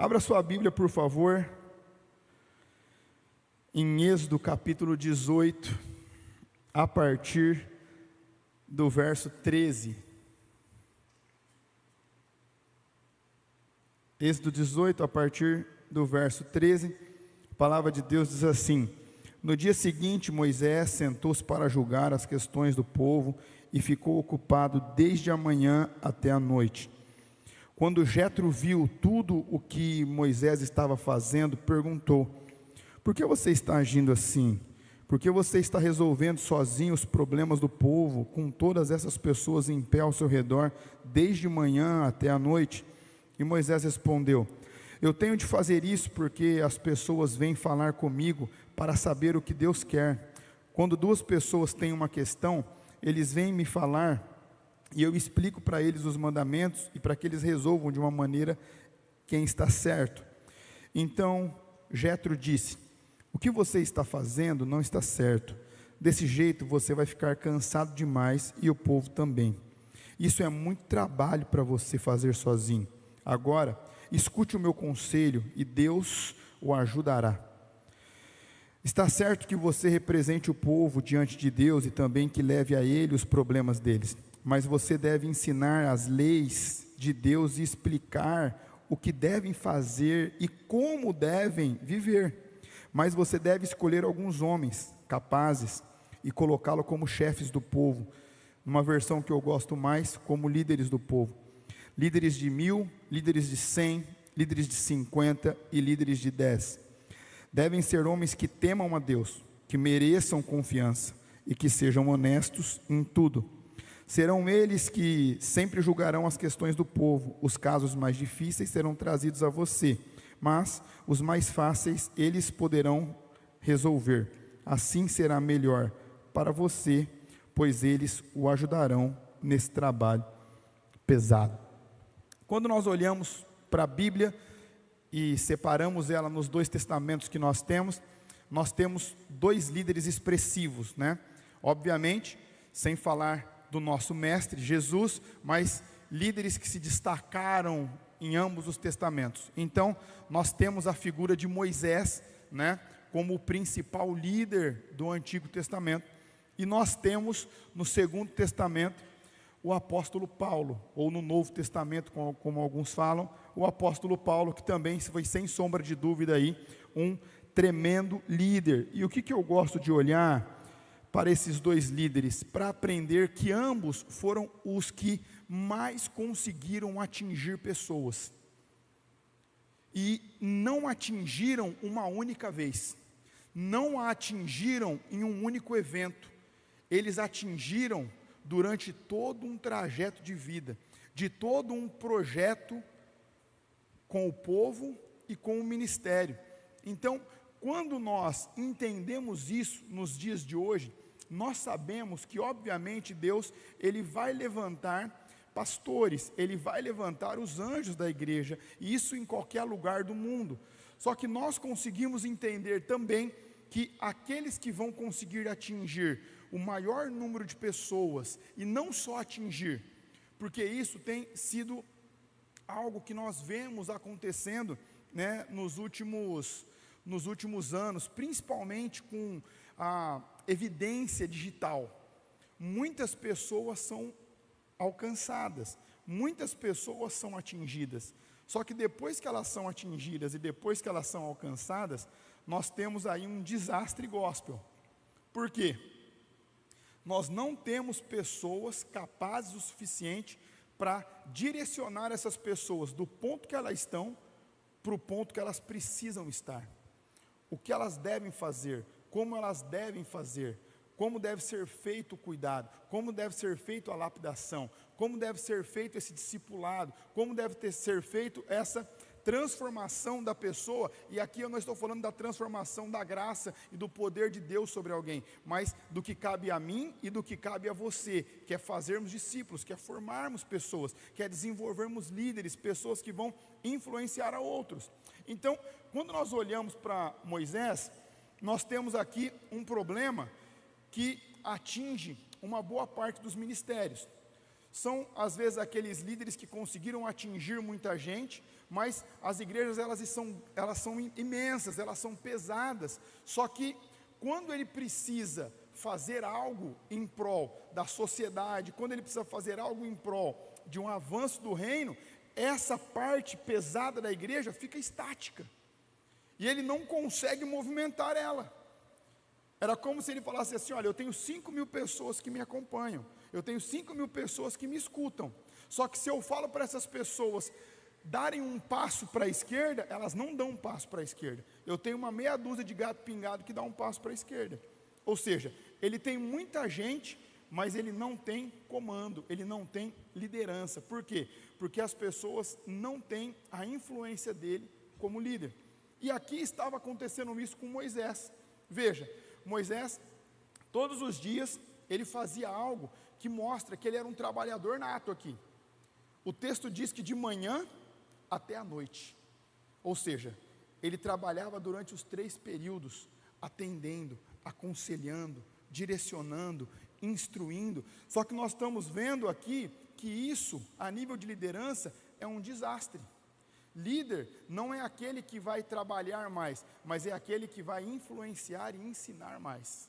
Abra sua Bíblia, por favor, em Êxodo capítulo 18, a partir do verso 13. Êxodo 18, a partir do verso 13, a palavra de Deus diz assim: No dia seguinte, Moisés sentou-se para julgar as questões do povo e ficou ocupado desde a manhã até a noite. Quando Jetro viu tudo o que Moisés estava fazendo, perguntou: Por que você está agindo assim? Por que você está resolvendo sozinho os problemas do povo, com todas essas pessoas em pé ao seu redor, desde manhã até a noite? E Moisés respondeu: Eu tenho de fazer isso porque as pessoas vêm falar comigo para saber o que Deus quer. Quando duas pessoas têm uma questão, eles vêm me falar e eu explico para eles os mandamentos e para que eles resolvam de uma maneira quem está certo. Então Jetro disse: O que você está fazendo não está certo. Desse jeito você vai ficar cansado demais e o povo também. Isso é muito trabalho para você fazer sozinho. Agora, escute o meu conselho e Deus o ajudará. Está certo que você represente o povo diante de Deus e também que leve a ele os problemas deles. Mas você deve ensinar as leis de Deus e explicar o que devem fazer e como devem viver. Mas você deve escolher alguns homens capazes e colocá-los como chefes do povo. Numa versão que eu gosto mais, como líderes do povo. Líderes de 1000, líderes de 100, líderes de 50 e líderes de 10. Devem ser homens que temam a Deus, que mereçam confiança e que sejam honestos em tudo. Serão eles que sempre julgarão as questões do povo. Os casos mais difíceis serão trazidos a você, mas os mais fáceis eles poderão resolver. Assim será melhor para você, pois eles o ajudarão nesse trabalho pesado. Quando nós olhamos para a Bíblia e separamos ela nos dois testamentos que nós temos dois líderes expressivos, né? Obviamente, sem falar do nosso mestre Jesus, mas líderes que se destacaram em ambos os testamentos. Então, nós temos a figura de Moisés, né, como o principal líder do Antigo Testamento, e nós temos no Segundo Testamento o apóstolo Paulo, ou no Novo Testamento, como alguns falam, o apóstolo Paulo, que também foi, sem sombra de dúvida, aí, um tremendo líder. E o que eu gosto de olhar para esses dois líderes? Para aprender que ambos foram os que mais conseguiram atingir pessoas. E não atingiram uma única vez. Não a atingiram em um único evento. Eles atingiram durante todo um trajeto de vida, de todo um projeto com o povo e com o ministério. Então, quando nós entendemos isso nos dias de hoje, nós sabemos que obviamente Deus, Ele vai levantar pastores, Ele vai levantar os anjos da igreja, e isso em qualquer lugar do mundo. Só que nós conseguimos entender também que aqueles que vão conseguir atingir o maior número de pessoas, e não só atingir, porque isso tem sido algo que nós vemos acontecendo, né, nos últimos anos, principalmente com a evidência digital. Muitas pessoas são alcançadas, muitas pessoas são atingidas, só que depois que elas são atingidas e depois que elas são alcançadas, nós temos aí um desastre gospel. Por quê? Nós não temos pessoas capazes o suficiente para direcionar essas pessoas do ponto que elas estão para o ponto que elas precisam estar. O que elas devem fazer, como elas devem fazer, como deve ser feito o cuidado, como deve ser feito a lapidação, como deve ser feito esse discipulado, como deve ser feito essa transformação da pessoa. E aqui eu não estou falando da transformação da graça e do poder de Deus sobre alguém, mas do que cabe a mim e do que cabe a você, que é fazermos discípulos, que é formarmos pessoas, que é desenvolvermos líderes, pessoas que vão influenciar a outros. Então, quando nós olhamos para Moisés, nós temos aqui um problema que atinge uma boa parte dos ministérios. São às vezes aqueles líderes que conseguiram atingir muita gente, mas as igrejas elas são imensas, elas são pesadas, só que quando ele precisa fazer algo em prol da sociedade, quando ele precisa fazer algo em prol de um avanço do reino, essa parte pesada da igreja fica estática, e ele não consegue movimentar ela. Era como se ele falasse assim: olha, eu tenho 5.000 pessoas que me acompanham, eu tenho 5.000 pessoas que me escutam, só que se eu falo para essas pessoas darem um passo para a esquerda, elas não dão um passo para a esquerda. Eu tenho uma meia dúzia de gato pingado que dá um passo para a esquerda. Ou seja, ele tem muita gente, mas ele não tem comando, ele não tem liderança. Por quê? Porque as pessoas não têm a influência dele como líder. E aqui estava acontecendo isso com Moisés. Veja, Moisés, todos os dias, ele fazia algo que mostra que ele era um trabalhador nato aqui. O texto diz que de manhã até a noite, ou seja, ele trabalhava durante os 3 períodos, atendendo, aconselhando, direcionando, instruindo. Só que nós estamos vendo aqui que isso, a nível de liderança, é um desastre. Líder não é aquele que vai trabalhar mais, mas é aquele que vai influenciar e ensinar mais.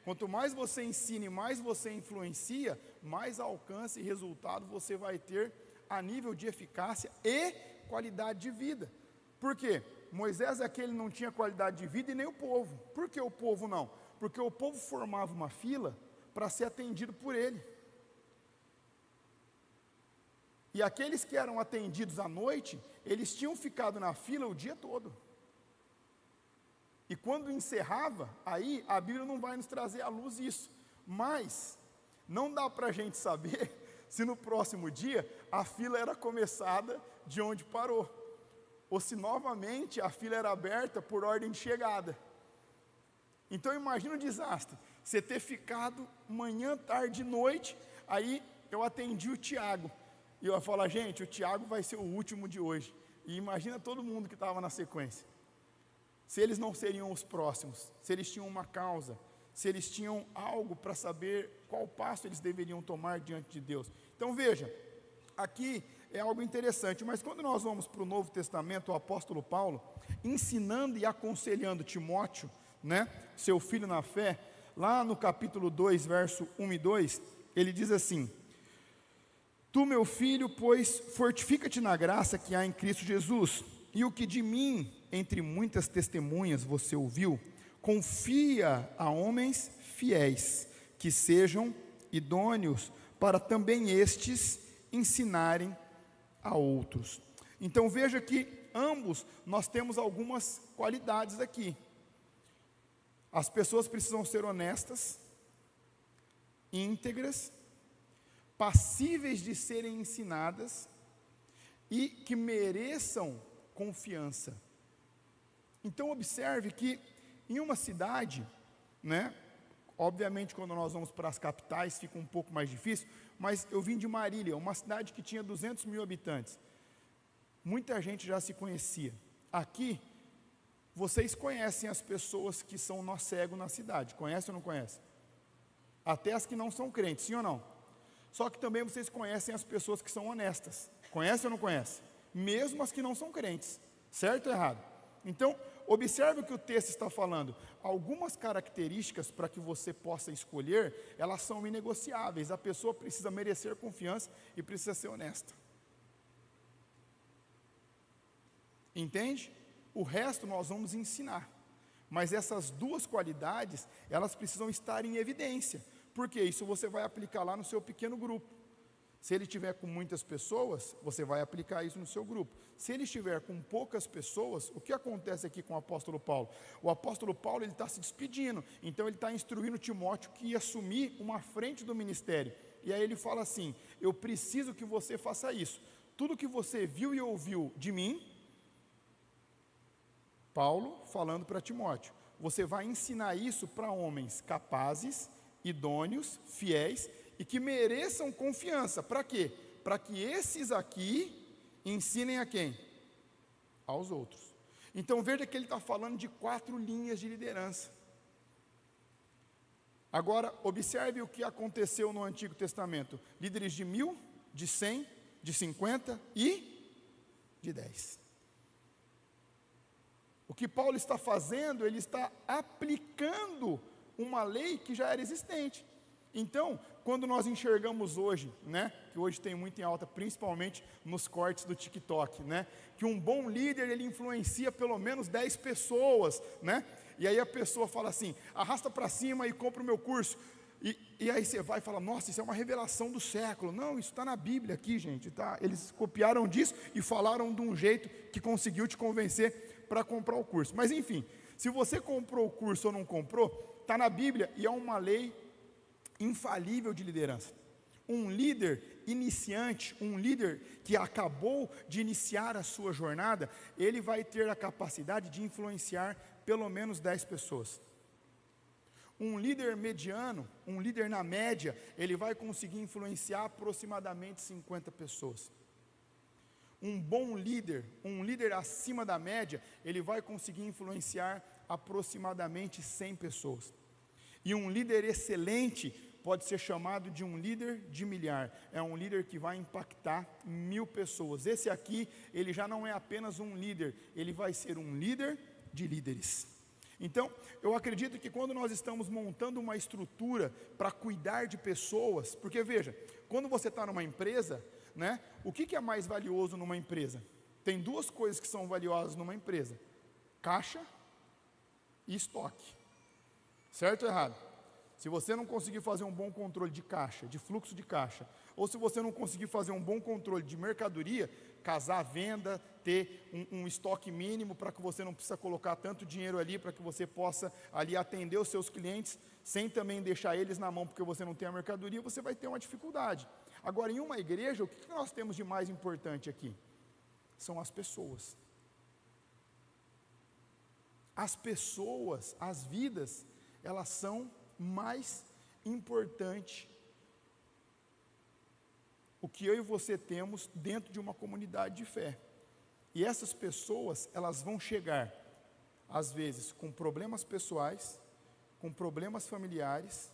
Quanto mais você ensina e mais você influencia, mais alcance e resultado você vai ter a nível de eficácia e qualidade de vida. Por quê? Moisés é aquele que não tinha qualidade de vida, e nem o povo. Por que o povo não? Porque o povo formava uma fila para ser atendido por ele. E aqueles que eram atendidos à noite, eles tinham ficado na fila o dia todo. E quando encerrava, aí a Bíblia não vai nos trazer à luz isso. Mas não dá para a gente saber se no próximo dia a fila era começada de onde parou, ou se novamente a fila era aberta por ordem de chegada. Então imagina o desastre, você ter ficado manhã, tarde e noite. Aí eu atendi o Tiago, e eu falo: gente, o Tiago vai ser o último de hoje. E imagina todo mundo que estava na sequência, se eles não seriam os próximos, se eles tinham uma causa, se eles tinham algo para saber qual passo eles deveriam tomar diante de Deus. Então veja, aqui é algo interessante, mas quando nós vamos para o Novo Testamento, o apóstolo Paulo, ensinando e aconselhando Timóteo, seu filho na fé, lá no capítulo 2, verso 1 e 2, ele diz assim: tu, meu filho, pois, fortifica-te na graça que há em Cristo Jesus, e o que de mim, entre muitas testemunhas, você ouviu, confia a homens fiéis, que sejam idôneos, para também estes ensinarem a outros. Então veja que ambos nós temos algumas qualidades aqui. As pessoas precisam ser honestas, íntegras, passíveis de serem ensinadas e que mereçam confiança. Então observe que em uma cidade, obviamente quando nós vamos para as capitais fica um pouco mais difícil, mas eu vim de Marília, uma cidade que tinha 200.000 habitantes. Muita gente já se conhecia. Aqui, vocês conhecem as pessoas que são nó cego na cidade, conhecem ou não conhecem? Até as que não são crentes, sim ou não? Só que também vocês conhecem as pessoas que são honestas, conhecem ou não conhecem? Mesmo as que não são crentes, certo ou errado? Então, observe o que o texto está falando. Algumas características para que você possa escolher, elas são inegociáveis. A pessoa precisa merecer confiança e precisa ser honesta. Entende? O resto nós vamos ensinar. Mas essas duas qualidades, elas precisam estar em evidência. Porque isso você vai aplicar lá no seu pequeno grupo. Se ele estiver com muitas pessoas, você vai aplicar isso no seu grupo. Se ele estiver com poucas pessoas, o que acontece aqui com o apóstolo Paulo? O apóstolo Paulo está se despedindo, então ele está instruindo Timóteo que ia assumir uma frente do ministério. E aí ele fala assim: eu preciso que você faça isso. Tudo que você viu e ouviu de mim, Paulo falando para Timóteo, você vai ensinar isso para homens capazes, idôneos, fiéis, e que mereçam confiança. Para quê? Para que esses aqui ensinem a quem? Aos outros. Então veja que ele está falando de 4 linhas de liderança. Agora observe o que aconteceu no Antigo Testamento. Líderes de 1.000, de 100, de 50 e de 10. O que Paulo está fazendo, ele está aplicando uma lei que já era existente. Então, quando nós enxergamos hoje, né, que hoje tem muito em alta, principalmente nos cortes do TikTok, né, que um bom líder, ele influencia pelo menos 10 pessoas, né, e aí a pessoa fala assim, arrasta para cima e compra o meu curso, e aí você vai e fala, nossa, isso é uma revelação do século. Não, isso está na Bíblia aqui, gente, tá? Eles copiaram disso e falaram de um jeito que conseguiu te convencer para comprar o curso. Mas enfim, se você comprou o curso ou não comprou, está na Bíblia e é uma lei infalível de liderança. Um líder iniciante, um líder que acabou de iniciar a sua jornada, ele vai ter a capacidade de influenciar pelo menos 10 pessoas. Um líder mediano, um líder na média, ele vai conseguir influenciar aproximadamente 50 pessoas. Um bom líder, um líder acima da média, ele vai conseguir influenciar aproximadamente 100 pessoas. E um líder excelente pode ser chamado de um líder de milhar. É um líder que vai impactar 1000 pessoas. Esse aqui, ele já não é apenas um líder, ele vai ser um líder de líderes. Então, eu acredito que quando nós estamos montando uma estrutura para cuidar de pessoas, porque veja, quando você está numa empresa, né, o que é mais valioso numa empresa? Tem duas coisas que são valiosas numa empresa: caixa e estoque. Certo ou errado? Se você não conseguir fazer um bom controle de caixa, de fluxo de caixa, ou se você não conseguir fazer um bom controle de mercadoria, casar a venda, ter um estoque mínimo para que você não precisa colocar tanto dinheiro ali, para que você possa ali atender os seus clientes, sem também deixar eles na mão porque você não tem a mercadoria, você vai ter uma dificuldade. Agora, em uma igreja, o que nós temos de mais importante aqui? São as pessoas. As pessoas, as vidas, elas são mais importantes o que eu e você temos dentro de uma comunidade de fé. E essas pessoas, elas vão chegar, às vezes, com problemas pessoais, com problemas familiares,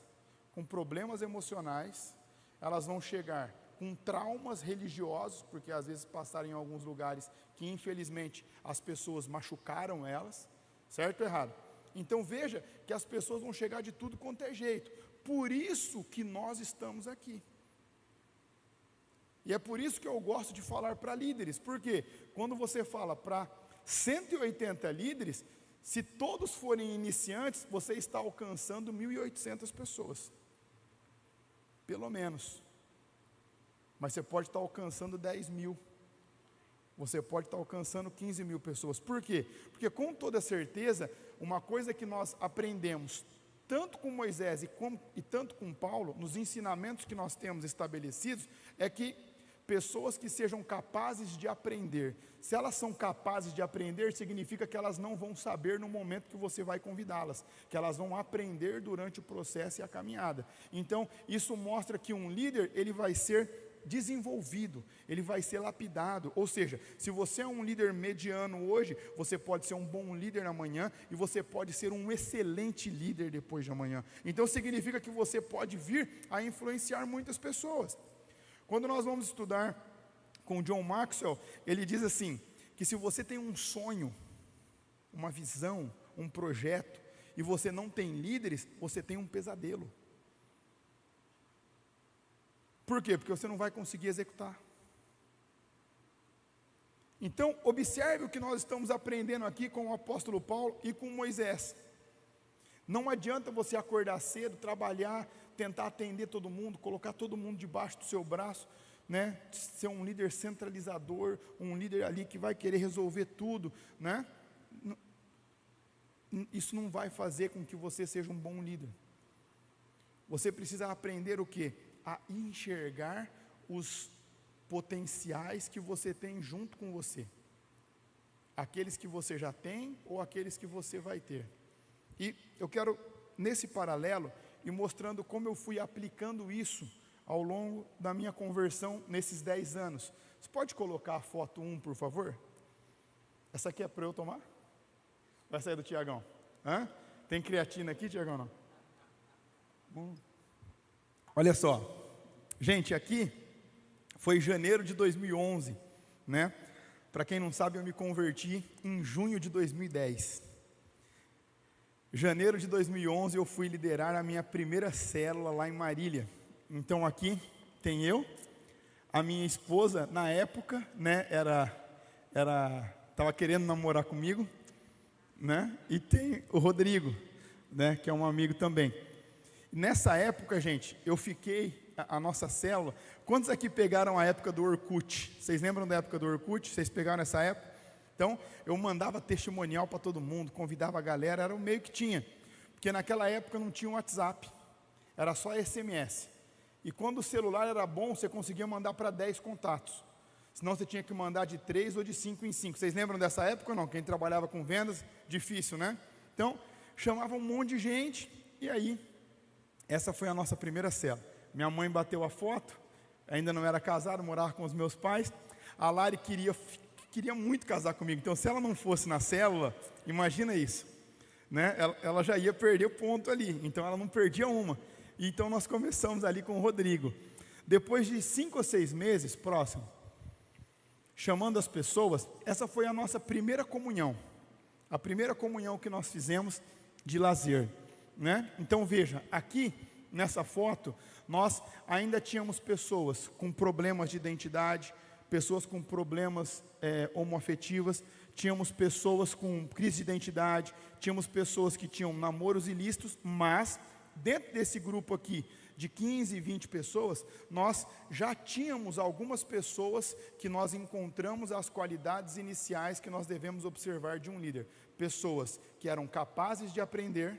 com problemas emocionais, elas vão chegar com traumas religiosos, porque às vezes passaram em alguns lugares que infelizmente as pessoas machucaram elas, certo ou errado? Então veja que as pessoas vão chegar de tudo quanto é jeito, por isso que nós estamos aqui. E é por isso que eu gosto de falar para líderes, porque quando você fala para 180 líderes, se todos forem iniciantes, você está alcançando 1.800 pessoas, pelo menos. Mas você pode estar alcançando 10.000, você pode estar alcançando 15.000 pessoas. Por quê? Porque com toda certeza, uma coisa que nós aprendemos, tanto com Moisés e tanto com Paulo, nos ensinamentos que nós temos estabelecidos, é que pessoas que sejam capazes de aprender, se elas são capazes de aprender, significa que elas não vão saber no momento que você vai convidá-las, que elas vão aprender durante o processo e a caminhada. Então, isso mostra que um líder, ele vai ser desenvolvido, ele vai ser lapidado. Ou seja, se você é um líder mediano hoje, você pode ser um bom líder amanhã, e você pode ser um excelente líder depois de amanhã. Então significa que você pode vir a influenciar muitas pessoas. Quando nós vamos estudar com John Maxwell, ele diz assim, que se você tem um sonho, uma visão, um projeto, e você não tem líderes, você tem um pesadelo. Por quê? Porque você não vai conseguir executar. Então, observe o que nós estamos aprendendo aqui com o apóstolo Paulo e com Moisés. Não adianta você acordar cedo, trabalhar, tentar atender todo mundo, colocar todo mundo debaixo do seu braço, né? Ser um líder centralizador, um líder ali que vai querer resolver tudo, né? Isso não vai fazer com que você seja um bom líder. Você precisa aprender o quê? A enxergar os potenciais que você tem junto com você, aqueles que você já tem ou aqueles que você vai ter. E eu quero, nesse paralelo, ir mostrando como eu fui aplicando isso ao longo da minha conversão nesses 10 anos. Você pode colocar a foto 1, por favor? Essa aqui é para eu tomar? Vai sair do Tiagão? Tem creatina aqui, Tiagão? Não? Olha só, gente, aqui foi janeiro de 2011, né? Para quem não sabe, eu me converti em junho de 2010. Janeiro de 2011 eu fui liderar a minha primeira célula lá em Marília. Então aqui tem eu, a minha esposa na época, né, estava querendo namorar comigo, né, e tem o Rodrigo, né, que é um amigo também. Nessa época, gente, eu fiquei, a nossa célula, quantos aqui pegaram a época do Orkut? Vocês lembram da época do Orkut? Vocês pegaram essa época? Então, eu mandava testemunial para todo mundo, convidava a galera, era o meio que tinha. Porque naquela época não tinha um WhatsApp, era só SMS. E quando o celular era bom, você conseguia mandar para 10 contatos. Senão você tinha que mandar de 3 ou de 5 em 5. Vocês lembram dessa época ou não? Quem trabalhava com vendas, difícil, né? Então, chamava um monte de gente, e aí, essa foi a nossa primeira célula. Minha mãe bateu a foto, ainda não era casado, morava com os meus pais. A Lari queria muito casar comigo, então se ela não fosse na célula, imagina isso, né? Ela já ia perder o ponto ali, então ela não perdia uma. Então nós começamos ali com o Rodrigo. Depois de 5 ou 6 meses, próximo, chamando as pessoas, essa foi a nossa primeira comunhão, a primeira comunhão que nós fizemos de lazer, né? Então veja, aqui nessa foto, nós ainda tínhamos pessoas com problemas de identidade, pessoas com problemas homoafetivas, tínhamos pessoas com crise de identidade, tínhamos pessoas que tinham namoros ilícitos, mas dentro desse grupo aqui, de 15, 20 pessoas, nós já tínhamos algumas pessoas que nós encontramos as qualidades iniciais que nós devemos observar de um líder. Pessoas que eram capazes de aprender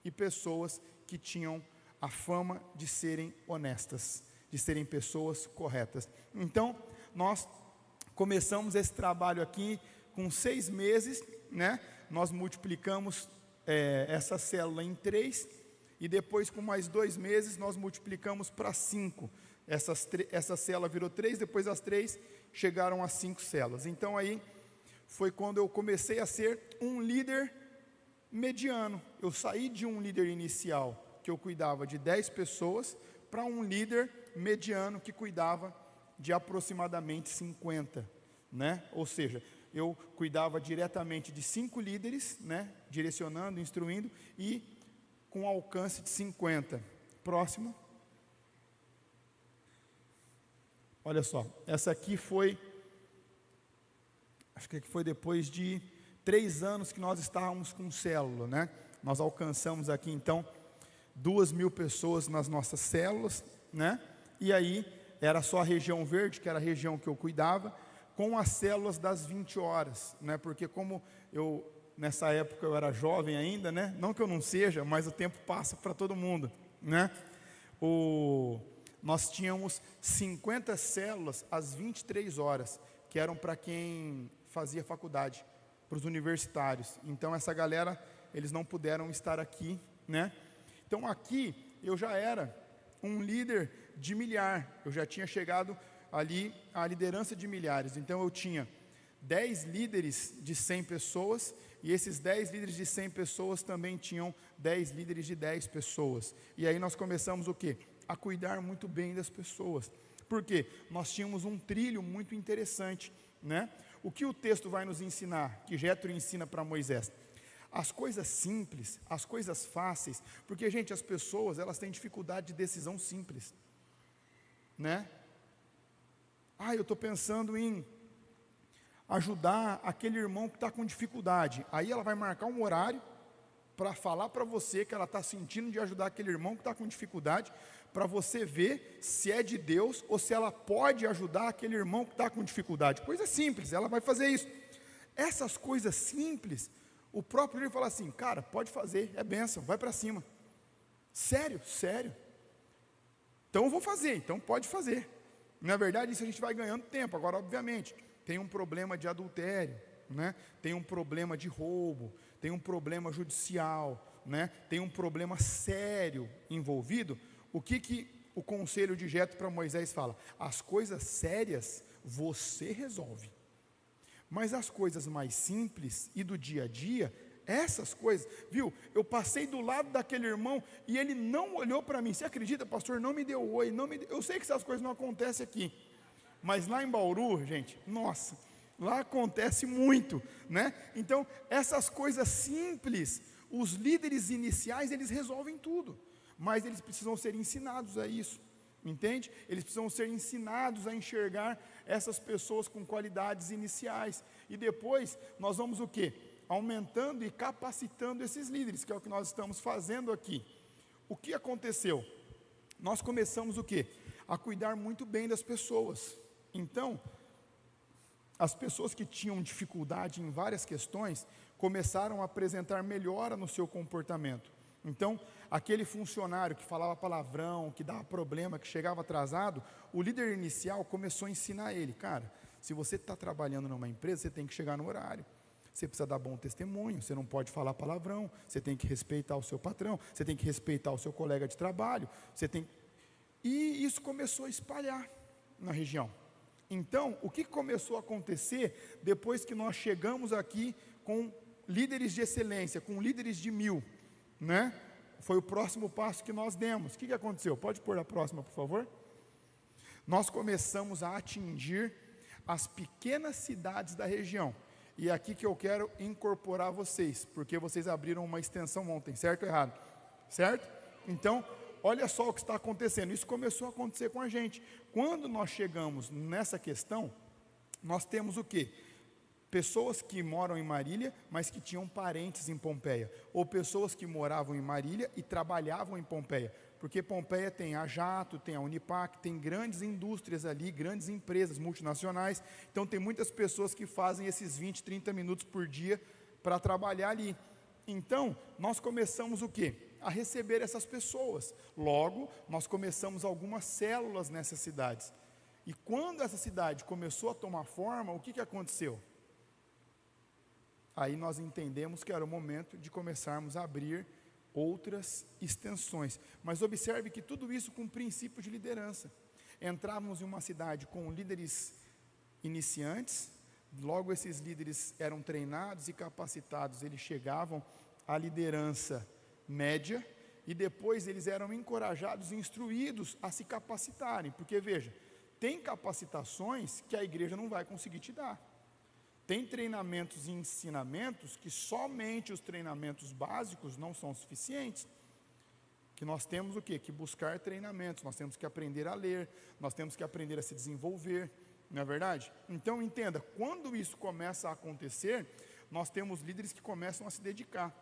e pessoas que tinham a fama de serem honestas, de serem pessoas corretas. Então, nós começamos esse trabalho aqui com 6 meses, né? Nós multiplicamos essa célula em 3, e depois com mais 2 meses nós multiplicamos para 5. Essa célula virou 3, depois as 3 chegaram a 5 células. Então aí foi quando eu comecei a ser um líder mediano. Eu saí de um líder inicial que eu cuidava de 10 pessoas para um líder mediano que cuidava de aproximadamente 50, né? Ou seja, eu cuidava diretamente de 5 líderes, né? Direcionando, instruindo, e com alcance de 50. Próximo. Olha só, essa aqui foi, acho que foi depois de 3 anos que nós estávamos com célula, né? Nós alcançamos aqui então 2.000 pessoas nas nossas células, né? E aí era só a região verde, que era a região que eu cuidava, com as células das 20 horas, né? Porque como eu, nessa época eu era jovem ainda, né? Não que eu não seja, mas o tempo passa para todo mundo, né? Nós tínhamos 50 células às 23 horas, que eram para quem fazia faculdade, para os universitários. Então essa galera, eles não puderam estar aqui, né? Então aqui eu já era um líder de milhar, eu já tinha chegado ali à liderança de milhares. Então eu tinha 10 líderes de 100 pessoas, e esses 10 líderes de 100 pessoas também tinham 10 líderes de 10 pessoas. E aí nós começamos o quê? A cuidar muito bem das pessoas. Por quê? Nós tínhamos um trilho muito interessante, né? O que o texto vai nos ensinar, que Jétro ensina para Moisés? As coisas simples, as coisas fáceis, porque, gente, as pessoas, elas têm dificuldade de decisão simples, né? Eu estou pensando em ajudar aquele irmão que está com dificuldade. Aí ela vai marcar um horário para falar para você que ela está sentindo de ajudar aquele irmão que está com dificuldade, para você ver se é de Deus ou se ela pode ajudar aquele irmão que está com dificuldade. Coisa simples, ela vai fazer isso. Essas coisas simples, o próprio líder fala assim: cara, pode fazer, é bênção, vai para cima. Sério? Sério. Então eu vou fazer, então pode fazer. Na verdade, isso a gente vai ganhando tempo. Agora, obviamente, tem um problema de adultério, né? Tem um problema de roubo, tem um problema judicial, né? Tem um problema sério envolvido. O que o conselho de Jétro para Moisés fala? As coisas sérias você resolve, mas as coisas mais simples e do dia a dia, essas coisas, viu? Eu passei do lado daquele irmão e ele não olhou para mim. Você acredita, pastor? Não me deu oi, não me deu. Eu sei que essas coisas não acontecem aqui, mas lá em Bauru, gente, nossa, Lá acontece muito, né? Então, essas coisas simples, os líderes iniciais, eles resolvem tudo, mas eles precisam ser ensinados a isso, entende? Eles precisam ser ensinados a enxergar essas pessoas com qualidades iniciais, e depois nós vamos o quê? Aumentando e capacitando esses líderes, que é o que nós estamos fazendo aqui. O que aconteceu? Nós começamos o quê? A cuidar muito bem das pessoas. Então, as pessoas que tinham dificuldade em várias questões começaram a apresentar melhora no seu comportamento. Então, aquele funcionário que falava palavrão, que dava problema, que chegava atrasado, o líder inicial começou a ensinar ele: cara, se você está trabalhando numa empresa, você tem que chegar no horário, você precisa dar bom testemunho, você não pode falar palavrão, você tem que respeitar o seu patrão, você tem que respeitar o seu colega de trabalho, E isso começou a espalhar na região. Então, o que começou a acontecer depois que nós chegamos aqui com líderes de excelência, com líderes de 1000, né? Foi o próximo passo que nós demos. O que aconteceu? Pode pôr a próxima, por favor? Nós começamos a atingir as pequenas cidades da região. E é aqui que eu quero incorporar vocês, porque vocês abriram uma extensão ontem, certo ou errado? Certo? Então, olha só o que está acontecendo. Isso começou a acontecer com a gente. Quando nós chegamos nessa questão, nós temos o quê? Pessoas que moram em Marília, mas que tinham parentes em Pompeia, ou pessoas que moravam em Marília e trabalhavam em Pompeia, porque Pompeia tem a Jato, tem a Unipac, tem grandes indústrias ali, grandes empresas multinacionais. Então tem muitas pessoas que fazem esses 20, 30 minutos por dia para trabalhar ali. Então, nós começamos o quê? A receber essas pessoas. Logo, nós começamos algumas células nessas cidades. E quando essa cidade começou a tomar forma, o que aconteceu? Aí nós entendemos que era o momento de começarmos a abrir outras extensões. Mas observe que tudo isso com princípio de liderança. Entrávamos em uma cidade com líderes iniciantes, logo esses líderes eram treinados e capacitados, eles chegavam à liderança média, e depois eles eram encorajados e instruídos a se capacitarem, porque veja, tem capacitações que a igreja não vai conseguir te dar, tem treinamentos e ensinamentos que somente os treinamentos básicos não são suficientes, que nós temos o quê? Que buscar treinamentos, nós temos que aprender a ler, nós temos que aprender a se desenvolver, não é verdade? Então entenda, quando isso começa a acontecer, nós temos líderes que começam a se dedicar.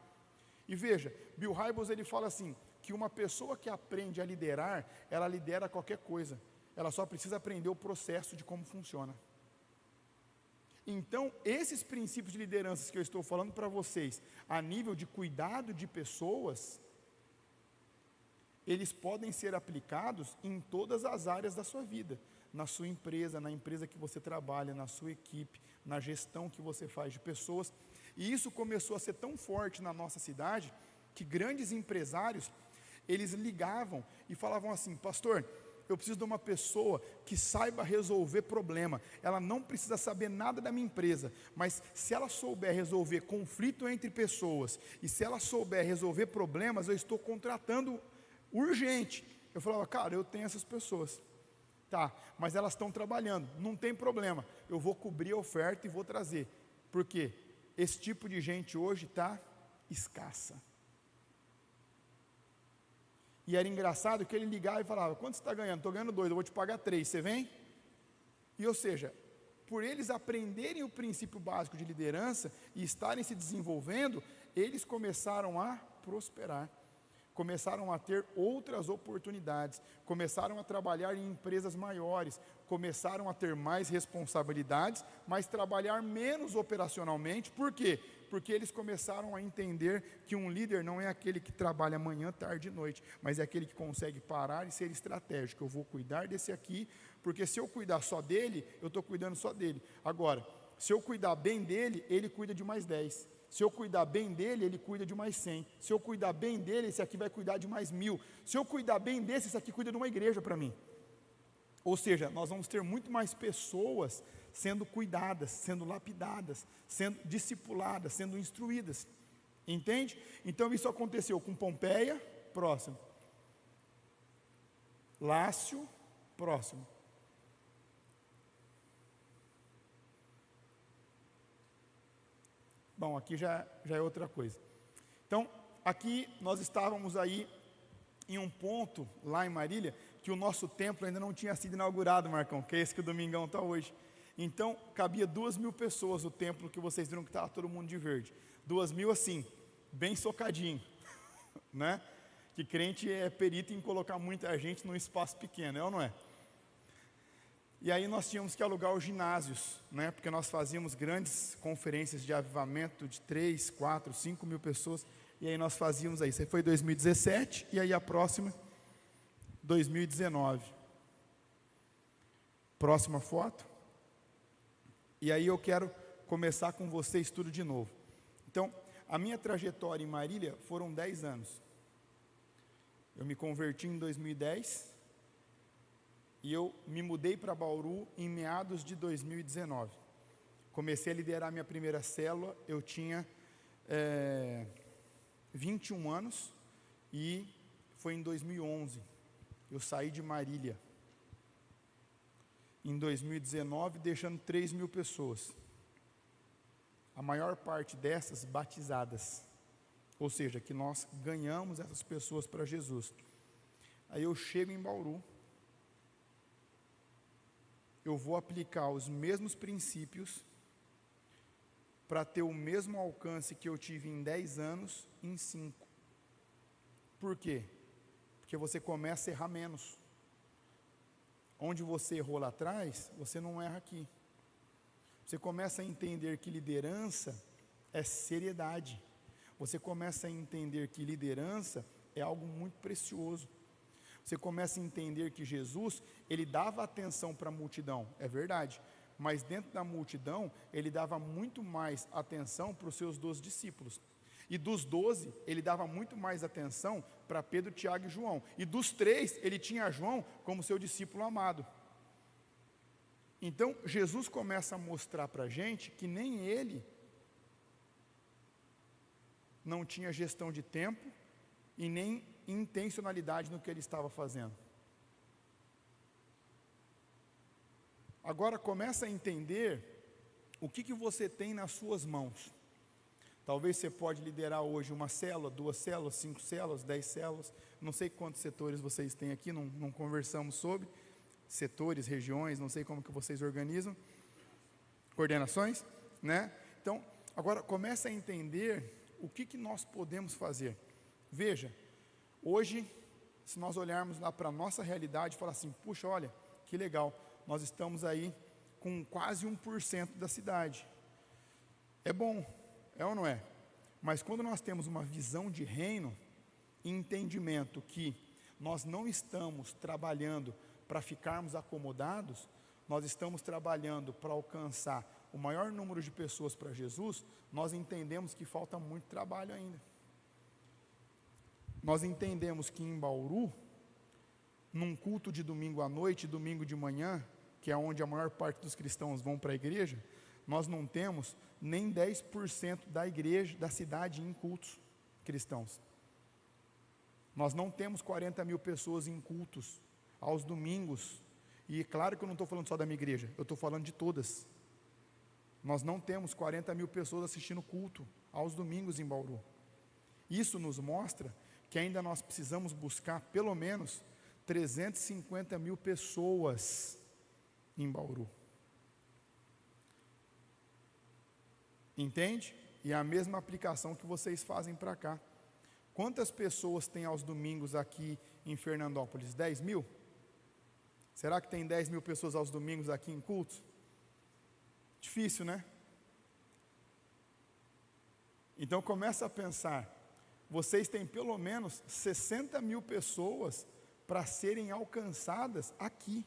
E veja, Bill Hybels, ele fala assim, que uma pessoa que aprende a liderar, ela lidera qualquer coisa, ela só precisa aprender o processo de como funciona. Então, esses princípios de liderança que eu estou falando para vocês, a nível de cuidado de pessoas, eles podem ser aplicados em todas as áreas da sua vida, na sua empresa, na empresa que você trabalha, na sua equipe, na gestão que você faz de pessoas. E isso começou a ser tão forte na nossa cidade, que grandes empresários, eles ligavam e falavam assim: pastor, eu preciso de uma pessoa que saiba resolver problema, ela não precisa saber nada da minha empresa, mas se ela souber resolver conflito entre pessoas, e se ela souber resolver problemas, eu estou contratando urgente. Eu falava: cara, eu tenho essas pessoas, tá, mas elas estão trabalhando, não tem problema, eu vou cobrir a oferta e vou trazer, porque esse tipo de gente hoje está escassa. E era engraçado que ele ligava e falava: quanto você está ganhando? Estou ganhando 2, eu vou te pagar 3, você vem? E ou seja, por eles aprenderem o princípio básico de liderança e estarem se desenvolvendo, eles começaram a prosperar, começaram a ter outras oportunidades, começaram a trabalhar em empresas maiores, começaram a ter mais responsabilidades, mas trabalhar menos operacionalmente. Por quê? Porque eles começaram a entender que um líder não é aquele que trabalha manhã, tarde e noite, mas é aquele que consegue parar e ser estratégico. Eu vou cuidar desse aqui, porque se eu cuidar só dele, eu estou cuidando só dele. Agora, se eu cuidar bem dele, ele cuida de mais 10. Se eu cuidar bem dele, ele cuida de mais 100. Se eu cuidar bem dele, esse aqui vai cuidar de mais 1000. Se eu cuidar bem desse, esse aqui cuida de uma igreja para mim. Ou seja, nós vamos ter muito mais pessoas sendo cuidadas, sendo lapidadas, sendo discipuladas, sendo instruídas. Entende? Então isso aconteceu com Pompeia, próximo. Lácio, próximo. Bom, aqui já é outra coisa. Então, aqui nós estávamos aí em um ponto, lá em Marília, que o nosso templo ainda não tinha sido inaugurado, Marcão, que é esse que o Domingão está hoje. Então, cabia 2.000 pessoas o templo que vocês viram que estava todo mundo de verde. 2.000 assim, bem socadinho, né? Que crente é perito em colocar muita gente num espaço pequeno, é ou não é? E aí nós tínhamos que alugar os ginásios, né? Porque nós fazíamos grandes conferências de avivamento de 3, 4, 5 mil pessoas. E aí nós fazíamos aí. Isso foi 2017 e aí a próxima, 2019. Próxima foto. E aí eu quero começar com vocês tudo de novo. Então, a minha trajetória em Marília foram 10 anos. Eu me converti em 2010 e eu me mudei para Bauru em meados de 2019. Comecei a liderar minha primeira célula, eu tinha 21 anos e foi em 2011. Eu saí de Marília em 2019, deixando 3.000 pessoas. A maior parte dessas batizadas. Ou seja, que nós ganhamos essas pessoas para Jesus. Aí eu chego em Bauru, eu vou aplicar os mesmos princípios para ter o mesmo alcance que eu tive em 10 anos, em 5. Por quê? Porque você começa a errar menos. Onde você errou lá atrás, você não erra aqui. Você começa a entender que liderança é seriedade. Você começa a entender que liderança é algo muito precioso. Você começa a entender que Jesus, ele dava atenção para a multidão, é verdade, mas dentro da multidão, ele dava muito mais atenção para os seus 12 discípulos. E dos 12, ele dava muito mais atenção para Pedro, Tiago e João. E dos 3, ele tinha João como seu discípulo amado. Então, Jesus começa a mostrar para a gente que nem ele não tinha gestão de tempo e nem intencionalidade no que ele estava fazendo. Agora começa a entender o que você tem nas suas mãos. Talvez você pode liderar hoje uma célula, 2 células, 5 células, 10 células, não sei quantos setores vocês têm aqui, não conversamos sobre, setores, regiões, não sei como que vocês organizam, coordenações, né? Então, agora começa a entender o que nós podemos fazer. Veja, hoje, se nós olharmos lá para a nossa realidade e falar assim, puxa, olha, que legal, nós estamos aí com quase 1% da cidade. É bom, é ou não é? Mas quando nós temos uma visão de reino e entendimento que nós não estamos trabalhando para ficarmos acomodados, nós estamos trabalhando para alcançar o maior número de pessoas para Jesus, nós entendemos que falta muito trabalho ainda. Nós entendemos que em Bauru, num culto de domingo à noite, domingo de manhã, que é onde a maior parte dos cristãos vão para a igreja, nós não temos nem 10% da igreja, da cidade em cultos cristãos. Nós não temos 40.000 pessoas em cultos aos domingos, e claro que eu não estou falando só da minha igreja, eu estou falando de todas. Nós não temos 40.000 pessoas assistindo culto aos domingos em Bauru. Isso nos mostra que ainda nós precisamos buscar pelo menos 350.000 pessoas em Bauru. Entende? E é a mesma aplicação que vocês fazem para cá. Quantas pessoas tem aos domingos aqui em Fernandópolis? 10.000? Será que tem 10.000 pessoas aos domingos aqui em cultos? Difícil, né? Então começa a pensar, vocês têm pelo menos 60.000 pessoas para serem alcançadas aqui.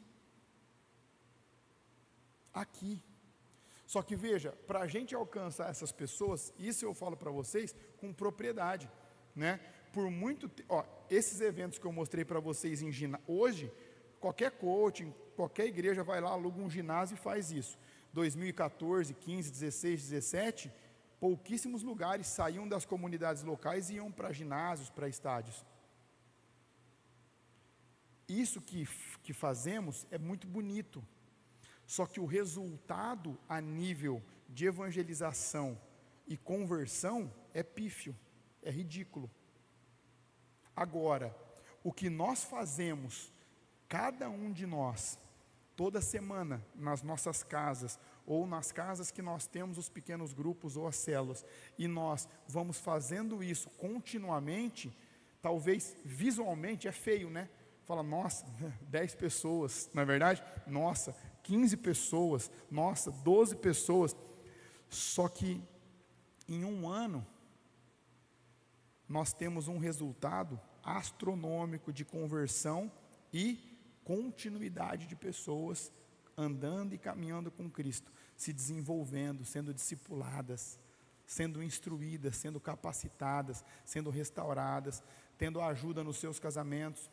Aqui. Só que veja, para a gente alcançar essas pessoas, isso eu falo para vocês com propriedade, né? Por muito tempo, esses eventos que eu mostrei para vocês em ginásio, hoje, qualquer coaching, qualquer igreja vai lá, aluga um ginásio e faz isso. 2014, 15, 16, 17, pouquíssimos lugares saíam das comunidades locais e iam para ginásios, para estádios. Isso que fazemos é muito bonito. Só que o resultado a nível de evangelização e conversão é pífio, é ridículo. Agora, o que nós fazemos, cada um de nós, toda semana, nas nossas casas, ou nas casas que nós temos os pequenos grupos ou as células, e nós vamos fazendo isso continuamente, talvez visualmente é feio, né? Fala, nossa, 10 pessoas, não é verdade? Nossa, 15 pessoas, nossa, 12 pessoas. Só que em um ano, nós temos um resultado astronômico de conversão e continuidade de pessoas andando e caminhando com Cristo, se desenvolvendo, sendo discipuladas, sendo instruídas, sendo capacitadas, sendo restauradas, tendo ajuda nos seus casamentos,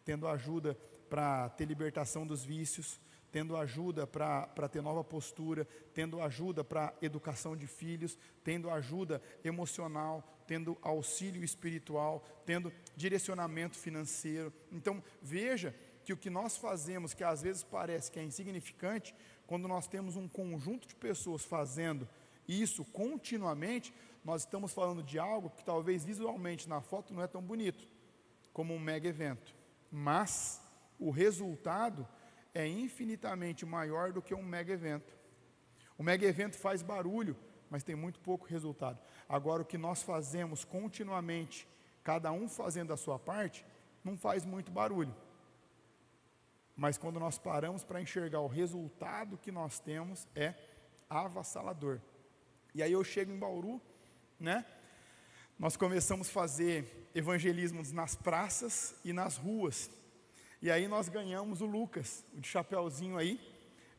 tendo ajuda para ter libertação dos vícios, tendo ajuda para ter nova postura, tendo ajuda para educação de filhos, tendo ajuda emocional, tendo auxílio espiritual, tendo direcionamento financeiro. Então, veja que o que nós fazemos, que às vezes parece que é insignificante, quando nós temos um conjunto de pessoas fazendo isso continuamente, nós estamos falando de algo que talvez visualmente na foto não é tão bonito, como um mega evento, mas o resultado é infinitamente maior do que um mega evento. O mega evento faz barulho, mas tem muito pouco resultado. Agora, o que nós fazemos continuamente, cada um fazendo a sua parte, não faz muito barulho. Mas quando nós paramos para enxergar o resultado que nós temos, é avassalador. E aí eu chego em Bauru, né? Nós começamos a fazer evangelismos nas praças e nas ruas. E aí nós ganhamos o Lucas, o de chapeuzinho aí.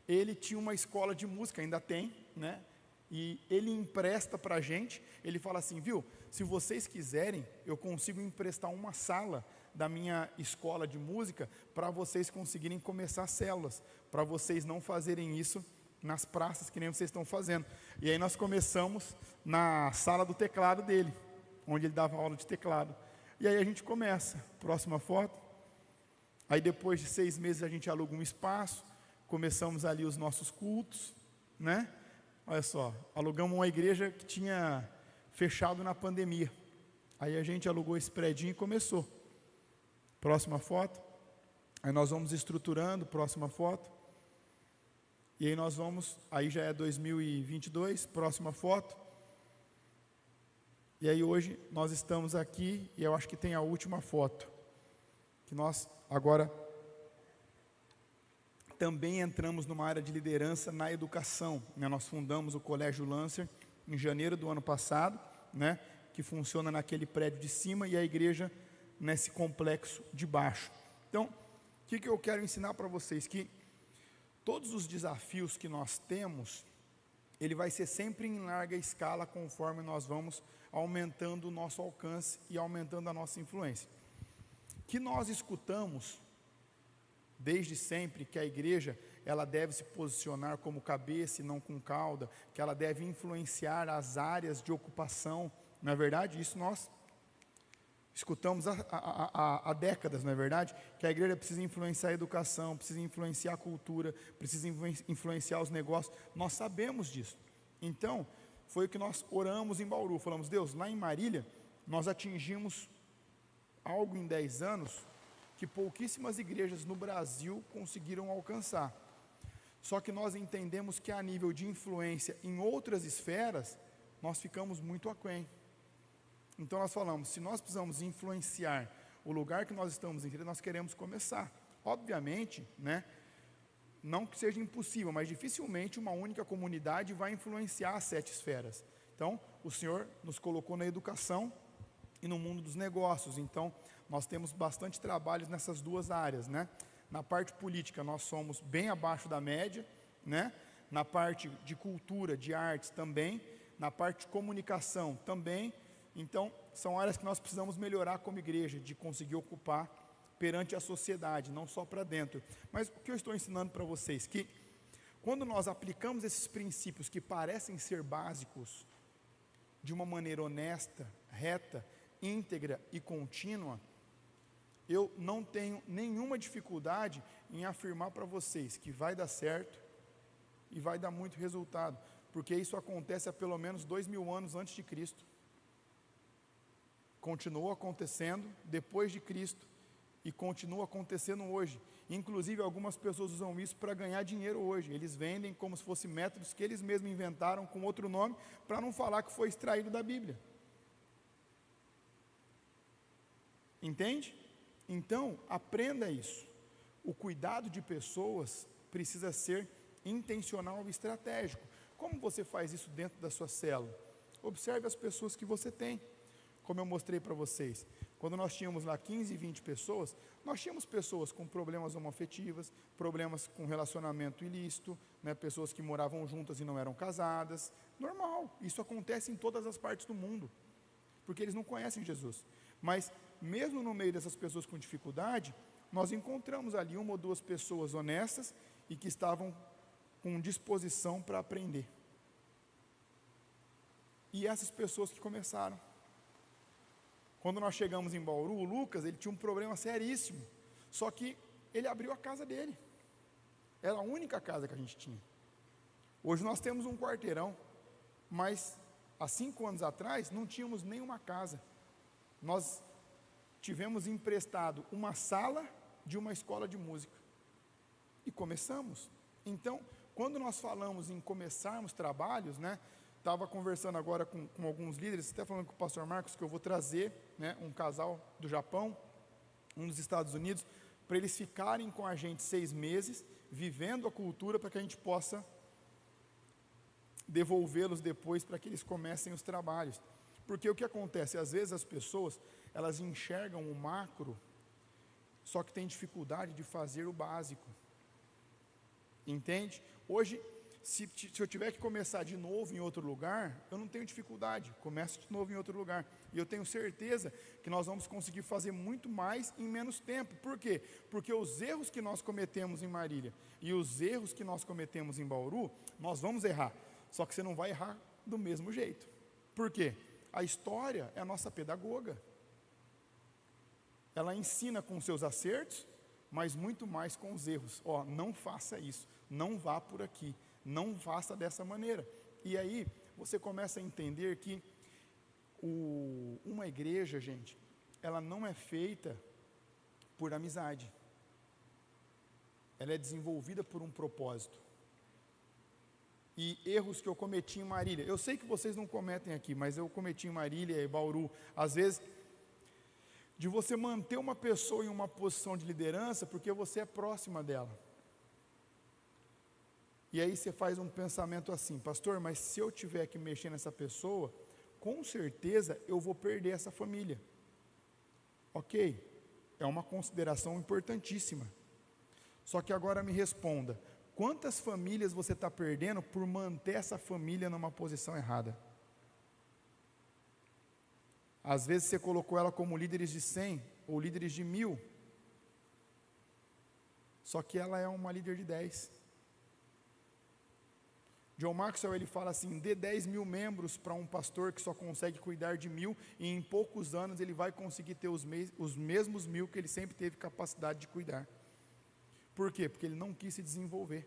Ele tinha uma escola de música, ainda tem, né? E ele empresta para a gente. Ele fala assim, viu, se vocês quiserem, eu consigo emprestar uma sala da minha escola de música para vocês conseguirem começar células, para vocês não fazerem isso nas praças que nem vocês estão fazendo. E aí nós começamos na sala do teclado dele, onde ele dava aula de teclado. E aí a gente começa, próxima foto. Aí depois de 6 meses a gente aluga um espaço, começamos ali os nossos cultos, né? Olha só, alugamos uma igreja que tinha fechado na pandemia. Aí a gente alugou esse predinho e começou. Próxima foto. Aí nós vamos estruturando, próxima foto. E aí nós vamos, aí já é 2022, próxima foto. E aí hoje nós estamos aqui, e eu acho que tem a última foto. Que nós agora também entramos numa área de liderança na educação, né? Nós fundamos o Colégio Lancer em janeiro do ano passado, né? Que funciona naquele prédio de cima e a igreja nesse complexo de baixo. Então, o que eu quero ensinar para vocês? Que todos os desafios que nós temos, ele vai ser sempre em larga escala conforme nós vamos aumentando o nosso alcance e aumentando a nossa influência. Que nós escutamos desde sempre que a igreja ela deve se posicionar como cabeça e não com cauda, que ela deve influenciar as áreas de ocupação, não é verdade? Isso nós escutamos há décadas, não é verdade? Que a igreja precisa influenciar a educação, precisa influenciar a cultura, precisa influenciar os negócios. Nós sabemos disso. Então, foi o que nós oramos em Bauru. Falamos, Deus, lá em Marília, nós atingimos algo em 10 anos que pouquíssimas igrejas no Brasil conseguiram alcançar. Só que nós entendemos que a nível de influência em outras esferas, nós ficamos muito aquém. Então nós falamos, se nós precisamos influenciar o lugar que nós estamos inseridos, nós queremos começar. Obviamente, né, não que seja impossível, mas dificilmente uma única comunidade vai influenciar as 7 esferas. Então, o Senhor nos colocou na educação e no mundo dos negócios. Então, nós temos bastante trabalhos nessas duas áreas, né? Na parte política, nós somos bem abaixo da média, né? Na parte de cultura, de artes também, na parte de comunicação também. Então, são áreas que nós precisamos melhorar como igreja, de conseguir ocupar perante a sociedade, não só para dentro. Mas o que eu estou ensinando para vocês, que quando nós aplicamos esses princípios que parecem ser básicos, de uma maneira honesta, reta, íntegra e contínua, eu não tenho nenhuma dificuldade em afirmar para vocês que vai dar certo e vai dar muito resultado. porque isso acontece há pelo menos 2000 anos antes de Cristo. Continuou acontecendo depois de Cristo e continua acontecendo hoje. Inclusive algumas pessoas usam isso para ganhar dinheiro hoje. Eles vendem como se fossem métodos que eles mesmos inventaram com outro nome, para não falar que foi extraído da Bíblia. Entende? Então, aprenda isso. O cuidado de pessoas precisa ser intencional e estratégico. Como você faz isso dentro da sua célula? Observe as pessoas que você tem. Como eu mostrei para vocês, quando nós tínhamos lá 15, 20 pessoas, nós tínhamos pessoas com problemas homoafetivas, problemas com relacionamento ilícito, né, pessoas que moravam juntas e não eram casadas. Normal, isso acontece em todas as partes do mundo, porque eles não conhecem Jesus. Mas mesmo no meio dessas pessoas com dificuldade, nós encontramos ali uma ou duas pessoas honestas e que estavam com disposição para aprender. E essas pessoas que começaram. Quando nós chegamos em Bauru, o Lucas, ele tinha um problema seríssimo, só que ele abriu a casa dele. Era a única casa que a gente tinha. Hoje nós temos um quarteirão, mas há 5 anos atrás não tínhamos nenhuma casa. Nós tivemos emprestado uma sala de uma escola de música e começamos. Então, quando nós falamos em começarmos trabalhos, né, estava conversando agora com alguns líderes, até falando com o pastor Marcos, que eu vou trazer, né, um casal do Japão, um dos Estados Unidos, para eles ficarem com a gente 6 meses, vivendo a cultura, para que a gente possa devolvê-los depois, para que eles comecem os trabalhos. Porque o que acontece, às vezes as pessoas, elas enxergam o macro, só que tem dificuldade de fazer o básico. Entende? Hoje, se eu tiver que começar de novo em outro lugar, eu não tenho dificuldade, começo de novo em outro lugar, e eu tenho certeza que nós vamos conseguir fazer muito mais em menos tempo. Por quê? Porque os erros que nós cometemos em Marília, e os erros que nós cometemos em Bauru, nós vamos errar, só que você não vai errar do mesmo jeito. Por quê? A história é a nossa pedagoga, ela ensina com seus acertos, mas muito mais com os erros. Não faça isso, não vá por aqui, não faça dessa maneira. E aí você começa a entender que uma igreja, gente, ela não é feita por amizade, ela é desenvolvida por um propósito. E erros que eu cometi em Marília, eu sei que vocês não cometem aqui, mas eu cometi em Marília e Bauru, às vezes, de você manter uma pessoa em uma posição de liderança, porque você é próxima dela. E aí você faz um pensamento assim: pastor, mas se eu tiver que mexer nessa pessoa, com certeza eu vou perder essa família. Ok, é uma consideração importantíssima. Só que agora me responda, quantas famílias você está perdendo por manter essa família numa posição errada? Às vezes você colocou ela como líderes de 100 ou líderes de 1000, só que ela é uma líder de 10. John Maxwell, ele fala assim: dê 10.000 membros para um pastor que só consegue cuidar de 1000, e em poucos anos ele vai conseguir ter os mesmos 1000 que ele sempre teve capacidade de cuidar. Por quê? Porque ele não quis se desenvolver.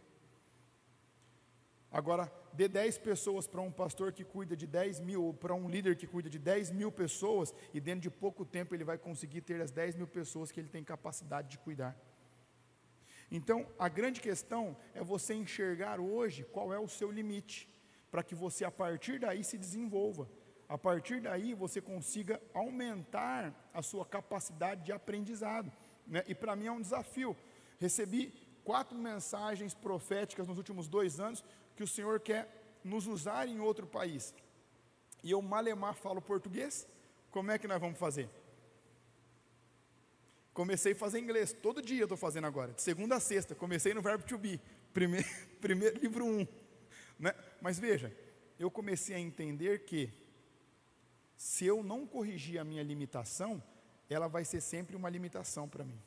Agora, dê 10 pessoas para um pastor que cuida de 10.000, ou para um líder que cuida de 10.000 pessoas, e dentro de pouco tempo ele vai conseguir ter as 10.000 pessoas que ele tem capacidade de cuidar. Então, a grande questão é você enxergar hoje qual é o seu limite, para que você a partir daí se desenvolva, a partir daí você consiga aumentar a sua capacidade de aprendizado, né? E para mim é um desafio. Recebi 4 mensagens proféticas nos últimos 2 anos, que o Senhor quer nos usar em outro país, e eu malemar falo português. Como é que nós vamos fazer? Comecei a fazer inglês, todo dia eu estou fazendo agora, de segunda a sexta, comecei no verbo to be, primeiro livro 1, né? Mas veja, eu comecei a entender que, se eu não corrigir a minha limitação, ela vai ser sempre uma limitação para mim.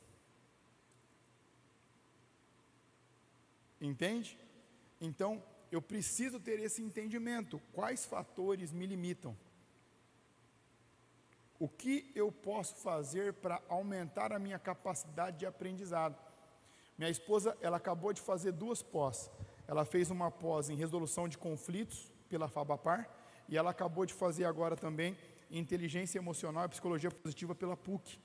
Entende? Então, eu preciso ter esse entendimento, quais fatores me limitam? O que eu posso fazer para aumentar a minha capacidade de aprendizado? Minha esposa, ela acabou de fazer 2 pós. ela fez uma pós em resolução de conflitos pela Fabapar, e ela acabou de fazer agora também inteligência emocional e psicologia positiva pela PUC.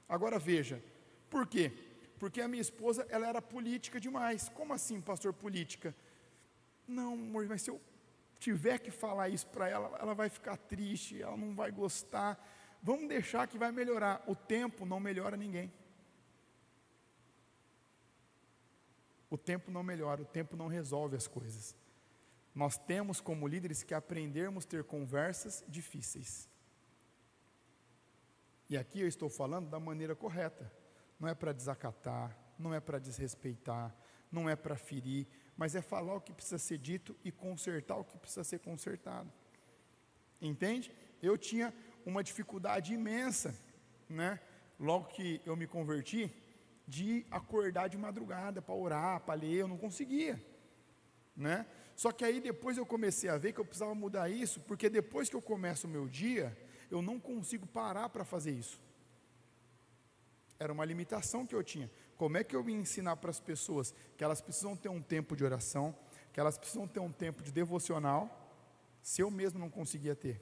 Agora veja, por quê? Porque a minha esposa, ela era política demais. Como assim, pastor, política? Não, amor, mas se eu tiver que falar isso para ela, ela vai ficar triste, ela não vai gostar. Vamos deixar que vai melhorar. O tempo não melhora ninguém. O tempo não melhora, o tempo não resolve as coisas. Nós temos como líderes que aprendermos a ter conversas difíceis. E aqui eu estou falando da maneira correta. Não é para desacatar, não é para desrespeitar, não é para ferir, mas é falar o que precisa ser dito e consertar o que precisa ser consertado. Entende? Eu tinha uma dificuldade imensa, né? Logo que eu me converti, de acordar de madrugada para orar, para ler, eu não conseguia, né? Só que aí depois eu comecei a ver que eu precisava mudar isso, porque depois que eu começo o meu dia, eu não consigo parar para fazer isso. Era uma limitação que eu tinha. Como é que eu ia ensinar para as pessoas que elas precisam ter um tempo de oração, que elas precisam ter um tempo de devocional, se eu mesmo não conseguia ter?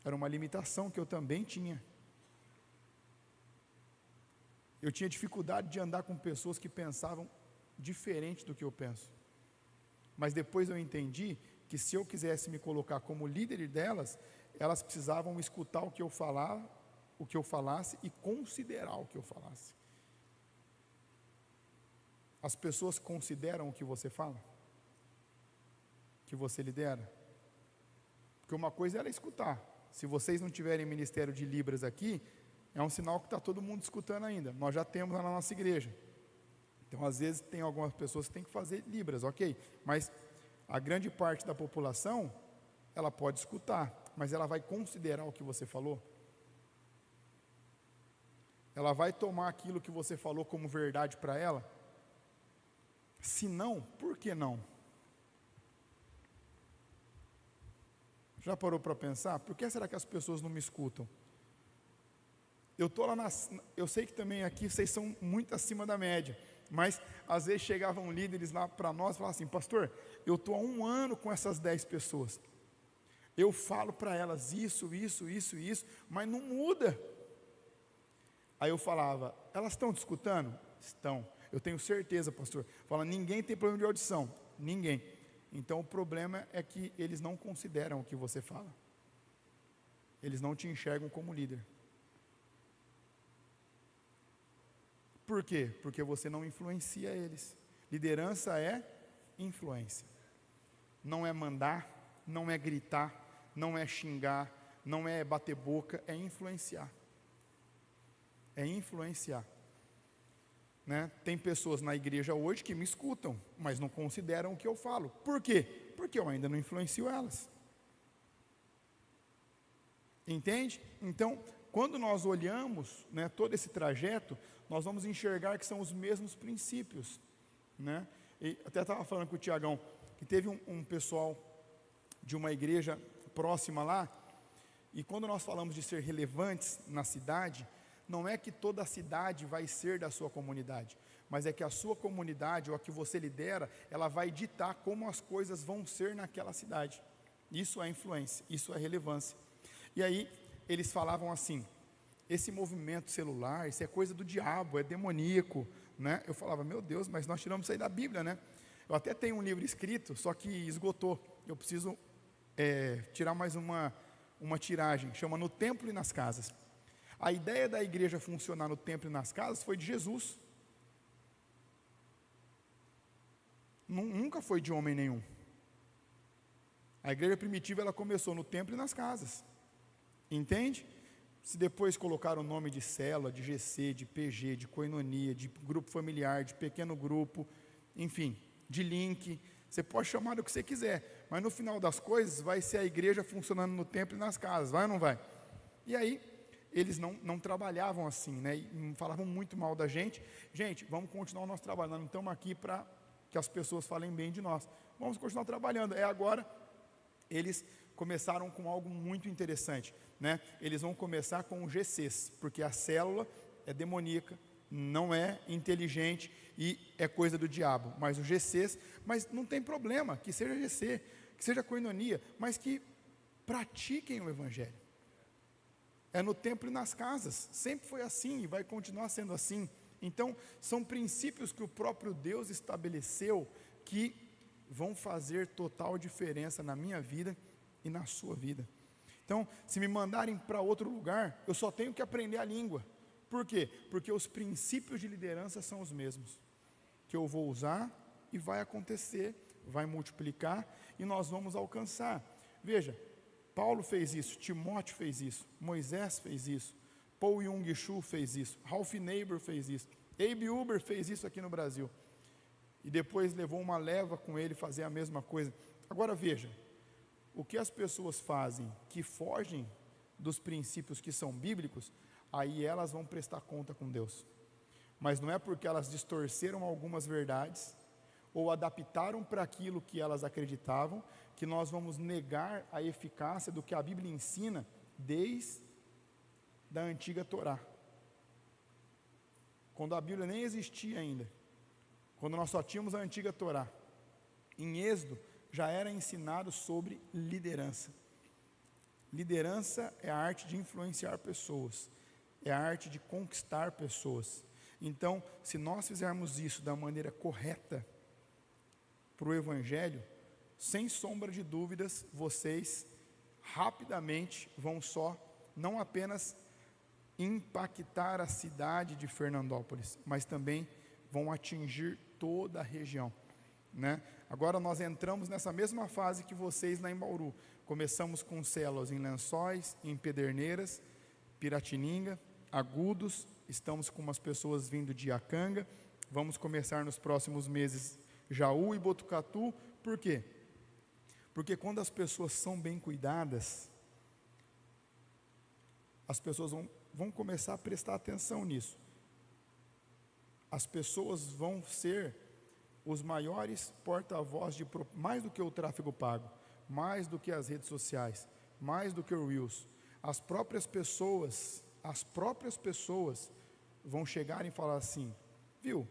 Era uma limitação que eu também tinha. Eu tinha dificuldade de andar com pessoas que pensavam diferente do que eu penso. Mas depois eu entendi que se eu quisesse me colocar como líder delas, elas precisavam escutar o que eu falava, o que eu falasse e considerar o que eu falasse. As pessoas consideram o que você fala? Que você lidera? Porque uma coisa é ela escutar. Se vocês não tiverem ministério de Libras aqui, é um sinal que está todo mundo escutando ainda. Nós já temos lá na nossa igreja. Então, às vezes, tem algumas pessoas que têm que fazer Libras, ok. Mas a grande parte da população, ela pode escutar, mas ela vai considerar o que você falou? Ela vai tomar aquilo que você falou como verdade para ela? Se não, por que não? Já parou para pensar? Por que será que as pessoas não me escutam? Eu estou lá eu sei que também aqui vocês são muito acima da média, mas às vezes chegavam líderes lá para nós e falavam assim: pastor, eu estou há 1 ano com essas 10 pessoas, eu falo para elas isso, mas não muda. Aí eu falava: elas estão te escutando? Estão. Eu tenho certeza, pastor. Fala: ninguém tem problema de audição, ninguém. Então o problema é que eles não consideram o que você fala, eles não te enxergam como líder. Por quê? Porque você não influencia eles. Liderança é influência. Não é mandar, não é gritar, não é xingar, não é bater boca, é influenciar. É influenciar. Né? Tem pessoas na igreja hoje que me escutam, mas não consideram o que eu falo. Por quê? Porque eu ainda não influencio elas. Entende? Então, quando nós olhamos, né, todo esse trajeto, nós vamos enxergar que são os mesmos princípios, né? E até estava falando com o Tiagão, que teve um pessoal de uma igreja próxima lá, e quando nós falamos de ser relevantes na cidade, não é que toda a cidade vai ser da sua comunidade, mas é que a sua comunidade, ou a que você lidera, ela vai ditar como as coisas vão ser naquela cidade. Isso é influência, isso é relevância. E aí, eles falavam assim: esse movimento celular, isso é coisa do diabo, é demoníaco, né? Eu falava: meu Deus, mas nós tiramos isso aí da Bíblia, né? Eu até tenho um livro escrito, só que esgotou. Eu preciso tirar mais uma tiragem, chama No Templo e nas Casas. A ideia da igreja funcionar no templo e nas casas foi de Jesus. Nunca foi de homem nenhum. A igreja primitiva, ela começou no templo e nas casas. Entende? Se depois colocar o nome de célula, de GC, de PG, de coinonia, de grupo familiar, de pequeno grupo, enfim, de link, você pode chamar do que você quiser, mas no final das coisas vai ser a igreja funcionando no templo e nas casas, vai ou não vai? E aí, eles não trabalhavam assim, né? E falavam muito mal da gente. Gente, vamos continuar o nosso trabalho, nós não estamos aqui para que as pessoas falem bem de nós, vamos continuar trabalhando. Agora, eles começaram com algo muito interessante, né? Eles vão começar com o GCs, porque a célula é demoníaca, não é inteligente e é coisa do diabo. Mas o GCs, mas não tem problema, que seja GC, que seja koinonia, mas que pratiquem o Evangelho. É no templo e nas casas, sempre foi assim e vai continuar sendo assim. Então, são princípios que o próprio Deus estabeleceu que vão fazer total diferença na minha vida e na sua vida. Então, se me mandarem para outro lugar, eu só tenho que aprender a língua. Por quê? Porque os princípios de liderança são os mesmos, que eu vou usar e vai acontecer, vai multiplicar e nós vamos alcançar. Veja, Paulo fez isso, Timóteo fez isso, Moisés fez isso, Paul Yong-Chu fez isso, Ralph Neighbor fez isso, Abe Uber fez isso aqui no Brasil. E depois levou uma leva com ele fazer a mesma coisa. Agora veja, o que as pessoas fazem que fogem dos princípios que são bíblicos, aí elas vão prestar conta com Deus. Mas não é porque elas distorceram algumas verdades, ou adaptaram para aquilo que elas acreditavam, que nós vamos negar a eficácia do que a Bíblia ensina desde a antiga Torá. Quando a Bíblia nem existia ainda, quando nós só tínhamos a antiga Torá, em Êxodo já era ensinado sobre liderança. Liderança é a arte de influenciar pessoas, é a arte de conquistar pessoas. Então, se nós fizermos isso da maneira correta para o Evangelho, sem sombra de dúvidas, vocês rapidamente vão só, não apenas impactar a cidade de Fernandópolis, mas também vão atingir toda a região, né? Agora nós entramos nessa mesma fase que vocês lá em Bauru. Começamos com células em Lençóis, em Pederneiras, Piratininga, Agudos, estamos com umas pessoas vindo de Iacanga, vamos começar nos próximos meses Jaú e Botucatu. Por quê? Porque quando as pessoas são bem cuidadas, as pessoas vão começar a prestar atenção nisso. As pessoas vão ser os maiores porta-voz mais do que o tráfego pago, mais do que as redes sociais, mais do que o Reels. As próprias pessoas vão chegar e falar assim: viu,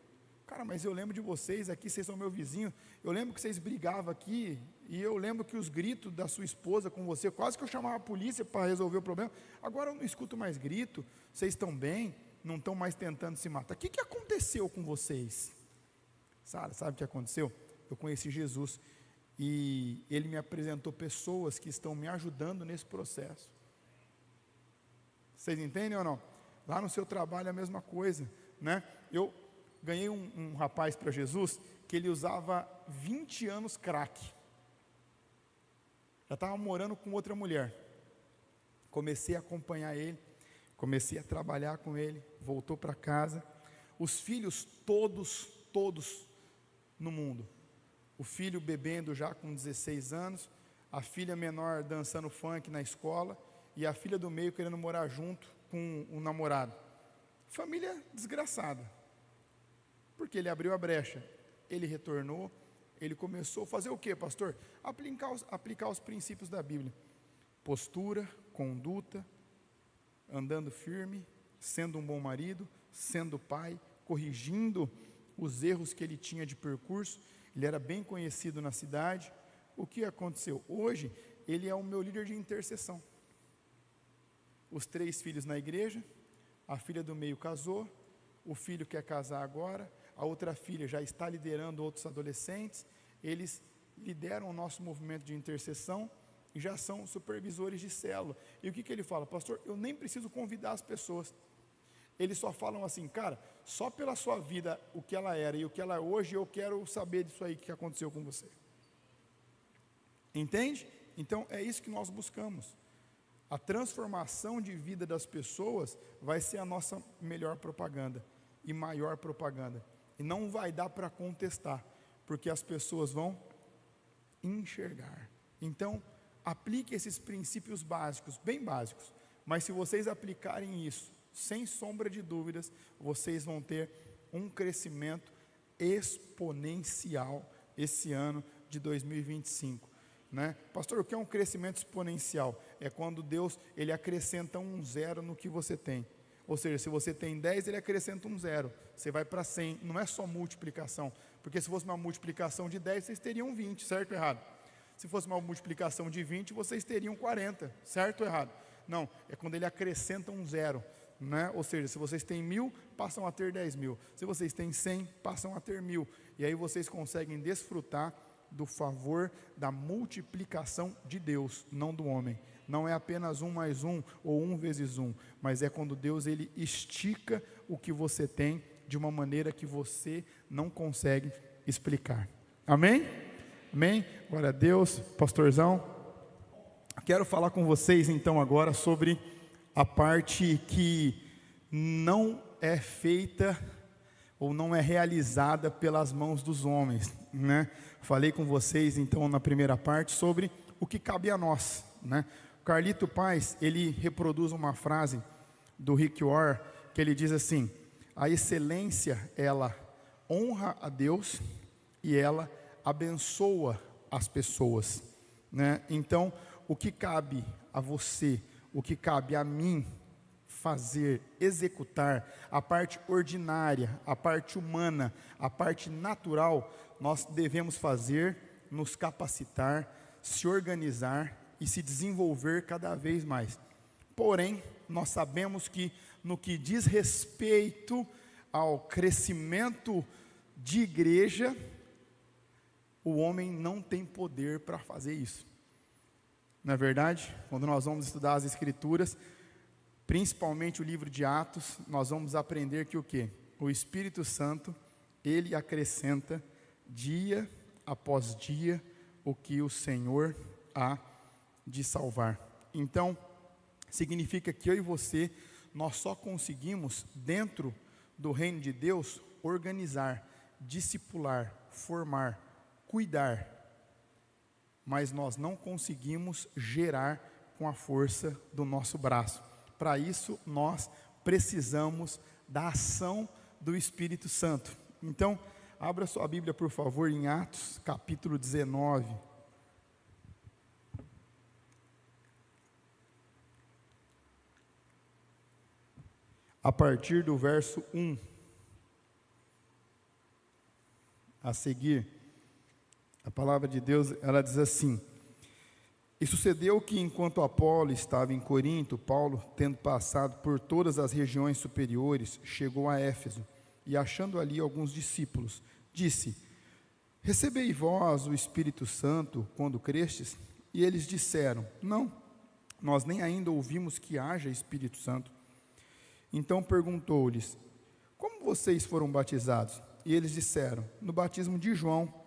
cara, mas eu lembro de vocês aqui, vocês são meu vizinho, eu lembro que vocês brigavam aqui, e eu lembro que os gritos da sua esposa com você, quase que eu chamava a polícia para resolver o problema. Agora eu não escuto mais grito, vocês estão bem, não estão mais tentando se matar. O que aconteceu com vocês? Sabe o que aconteceu? Eu conheci Jesus e Ele me apresentou pessoas que estão me ajudando nesse processo. Vocês entendem ou não? Lá no seu trabalho é a mesma coisa, né? Eu ganhei um rapaz para Jesus que ele usava 20 anos crack. Já estava morando com outra mulher. Comecei a acompanhar ele, comecei a trabalhar com ele, voltou para casa. Os filhos todos no mundo. O filho bebendo já com 16 anos, a filha menor dançando funk na escola e a filha do meio querendo morar junto com um namorado. Família desgraçada. Porque ele abriu a brecha, ele retornou, ele começou a fazer o que, pastor? Aplicar os princípios da Bíblia. Postura, conduta, andando firme, sendo um bom marido, sendo pai, corrigindo os erros que ele tinha de percurso. Ele era bem conhecido na cidade. O que aconteceu? Hoje, ele é o meu líder de intercessão. Os 3 filhos na igreja, a filha do meio casou, o filho quer casar agora, a outra filha já está liderando outros adolescentes, eles lideram o nosso movimento de intercessão e já são supervisores de célula. E o que ele fala? Pastor, eu nem preciso convidar as pessoas. Eles só falam assim: cara, só pela sua vida, o que ela era e o que ela é hoje, eu quero saber disso aí que aconteceu com você. Entende? Então é isso que nós buscamos. A transformação de vida das pessoas vai ser a nossa melhor propaganda e maior propaganda. E não vai dar para contestar, porque as pessoas vão enxergar. Então, aplique esses princípios básicos, bem básicos, mas se vocês aplicarem isso, sem sombra de dúvidas, vocês vão ter um crescimento exponencial esse ano de 2025, né? Pastor, o que é um crescimento exponencial? É quando Deus, Ele acrescenta um 0 no que você tem. Ou seja, se você tem 10, ele acrescenta um zero. Você vai para 100. Não é só multiplicação. Porque se fosse uma multiplicação de 10, vocês teriam 20, certo ou errado? Se fosse uma multiplicação de 20, vocês teriam 40, certo ou errado? Não, é quando ele acrescenta um zero, né? Ou seja, se vocês têm 1.000, passam a ter 10.000. Se vocês têm 100, passam a ter 1.000. E aí vocês conseguem desfrutar do favor da multiplicação de Deus, não do homem. Não é apenas 1 mais 1 ou 1 vezes 1, mas é quando Deus ele estica o que você tem de uma maneira que você não consegue explicar. Amém? Amém? Glória a Deus. Pastorzão, quero falar com vocês então agora sobre a parte que não é feita ou não é realizada pelas mãos dos homens, né? Falei com vocês então na primeira parte sobre o que cabe a nós, né? Carlito Paz, ele reproduz uma frase do Rick Warren, que ele diz assim: a excelência, ela honra a Deus e ela abençoa as pessoas, né? Então, o que cabe a você, o que cabe a mim fazer, executar, a parte ordinária, a parte humana, a parte natural, nós devemos fazer, nos capacitar, se organizar e se desenvolver cada vez mais. Porém, nós sabemos que no que diz respeito ao crescimento de igreja, o homem não tem poder para fazer isso. Não é verdade? Quando nós vamos estudar as Escrituras, principalmente o livro de Atos, nós vamos aprender que o quê? O Espírito Santo, ele acrescenta dia após dia o que o Senhor há de salvar. Então, significa que eu e você, nós só conseguimos, dentro do reino de Deus, organizar, discipular, formar, cuidar, mas nós não conseguimos gerar com a força do nosso braço. Para isso, nós precisamos da ação do Espírito Santo. Então, abra sua Bíblia, por favor, em Atos, capítulo 19. A partir do verso 1 a seguir, a palavra de Deus, ela diz assim: e sucedeu que enquanto Apolo estava em Corinto, Paulo, tendo passado por todas as regiões superiores, chegou a Éfeso, e achando ali alguns discípulos, disse: recebei vós o Espírito Santo quando crestes? E eles disseram: não, nós nem ainda ouvimos que haja Espírito Santo. Então perguntou-lhes: como vocês foram batizados? E eles disseram: no batismo de João.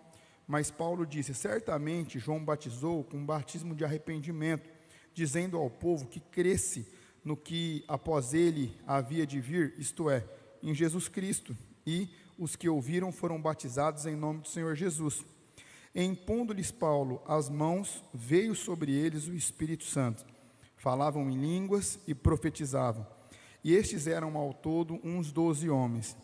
Mas Paulo disse: certamente João batizou com um batismo de arrependimento, dizendo ao povo que cresce no que após ele havia de vir, isto é, em Jesus Cristo. E os que ouviram foram batizados em nome do Senhor Jesus. E impondo-lhes Paulo as mãos, veio sobre eles o Espírito Santo. Falavam em línguas e profetizavam. E estes eram ao todo uns 12 homens.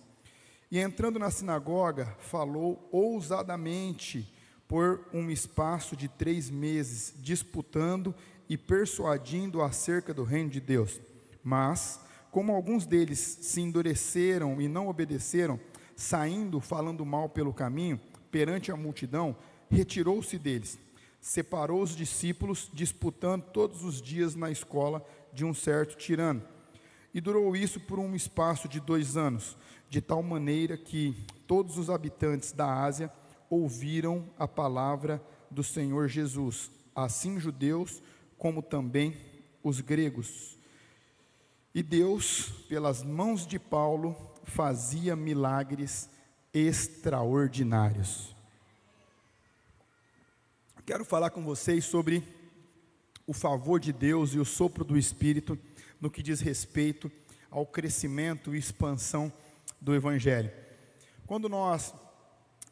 E entrando na sinagoga, falou ousadamente por um espaço de 3 meses, disputando e persuadindo acerca do reino de Deus. Mas, como alguns deles se endureceram e não obedeceram, saindo, falando mal pelo caminho, perante a multidão, retirou-se deles. Separou os discípulos, disputando todos os dias na escola de um certo tirano. E durou isso por um espaço de 2 anos, de tal maneira que todos os habitantes da Ásia ouviram a palavra do Senhor Jesus, assim judeus como também os gregos. E Deus, pelas mãos de Paulo, fazia milagres extraordinários. Quero falar com vocês sobre o favor de Deus e o sopro do Espírito no que diz respeito ao crescimento e expansão do Evangelho. Quando nós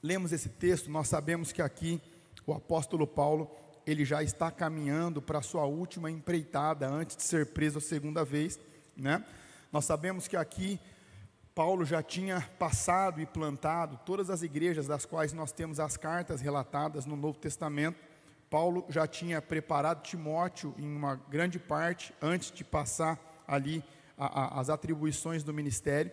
lemos esse texto, nós sabemos que aqui o apóstolo Paulo, ele já está caminhando para a sua última empreitada antes de ser preso a segunda vez, né? Nós sabemos que aqui Paulo já tinha passado e plantado todas as igrejas das quais nós temos as cartas relatadas no Novo Testamento. Paulo já tinha preparado Timóteo em uma grande parte antes de passar ali as atribuições do ministério.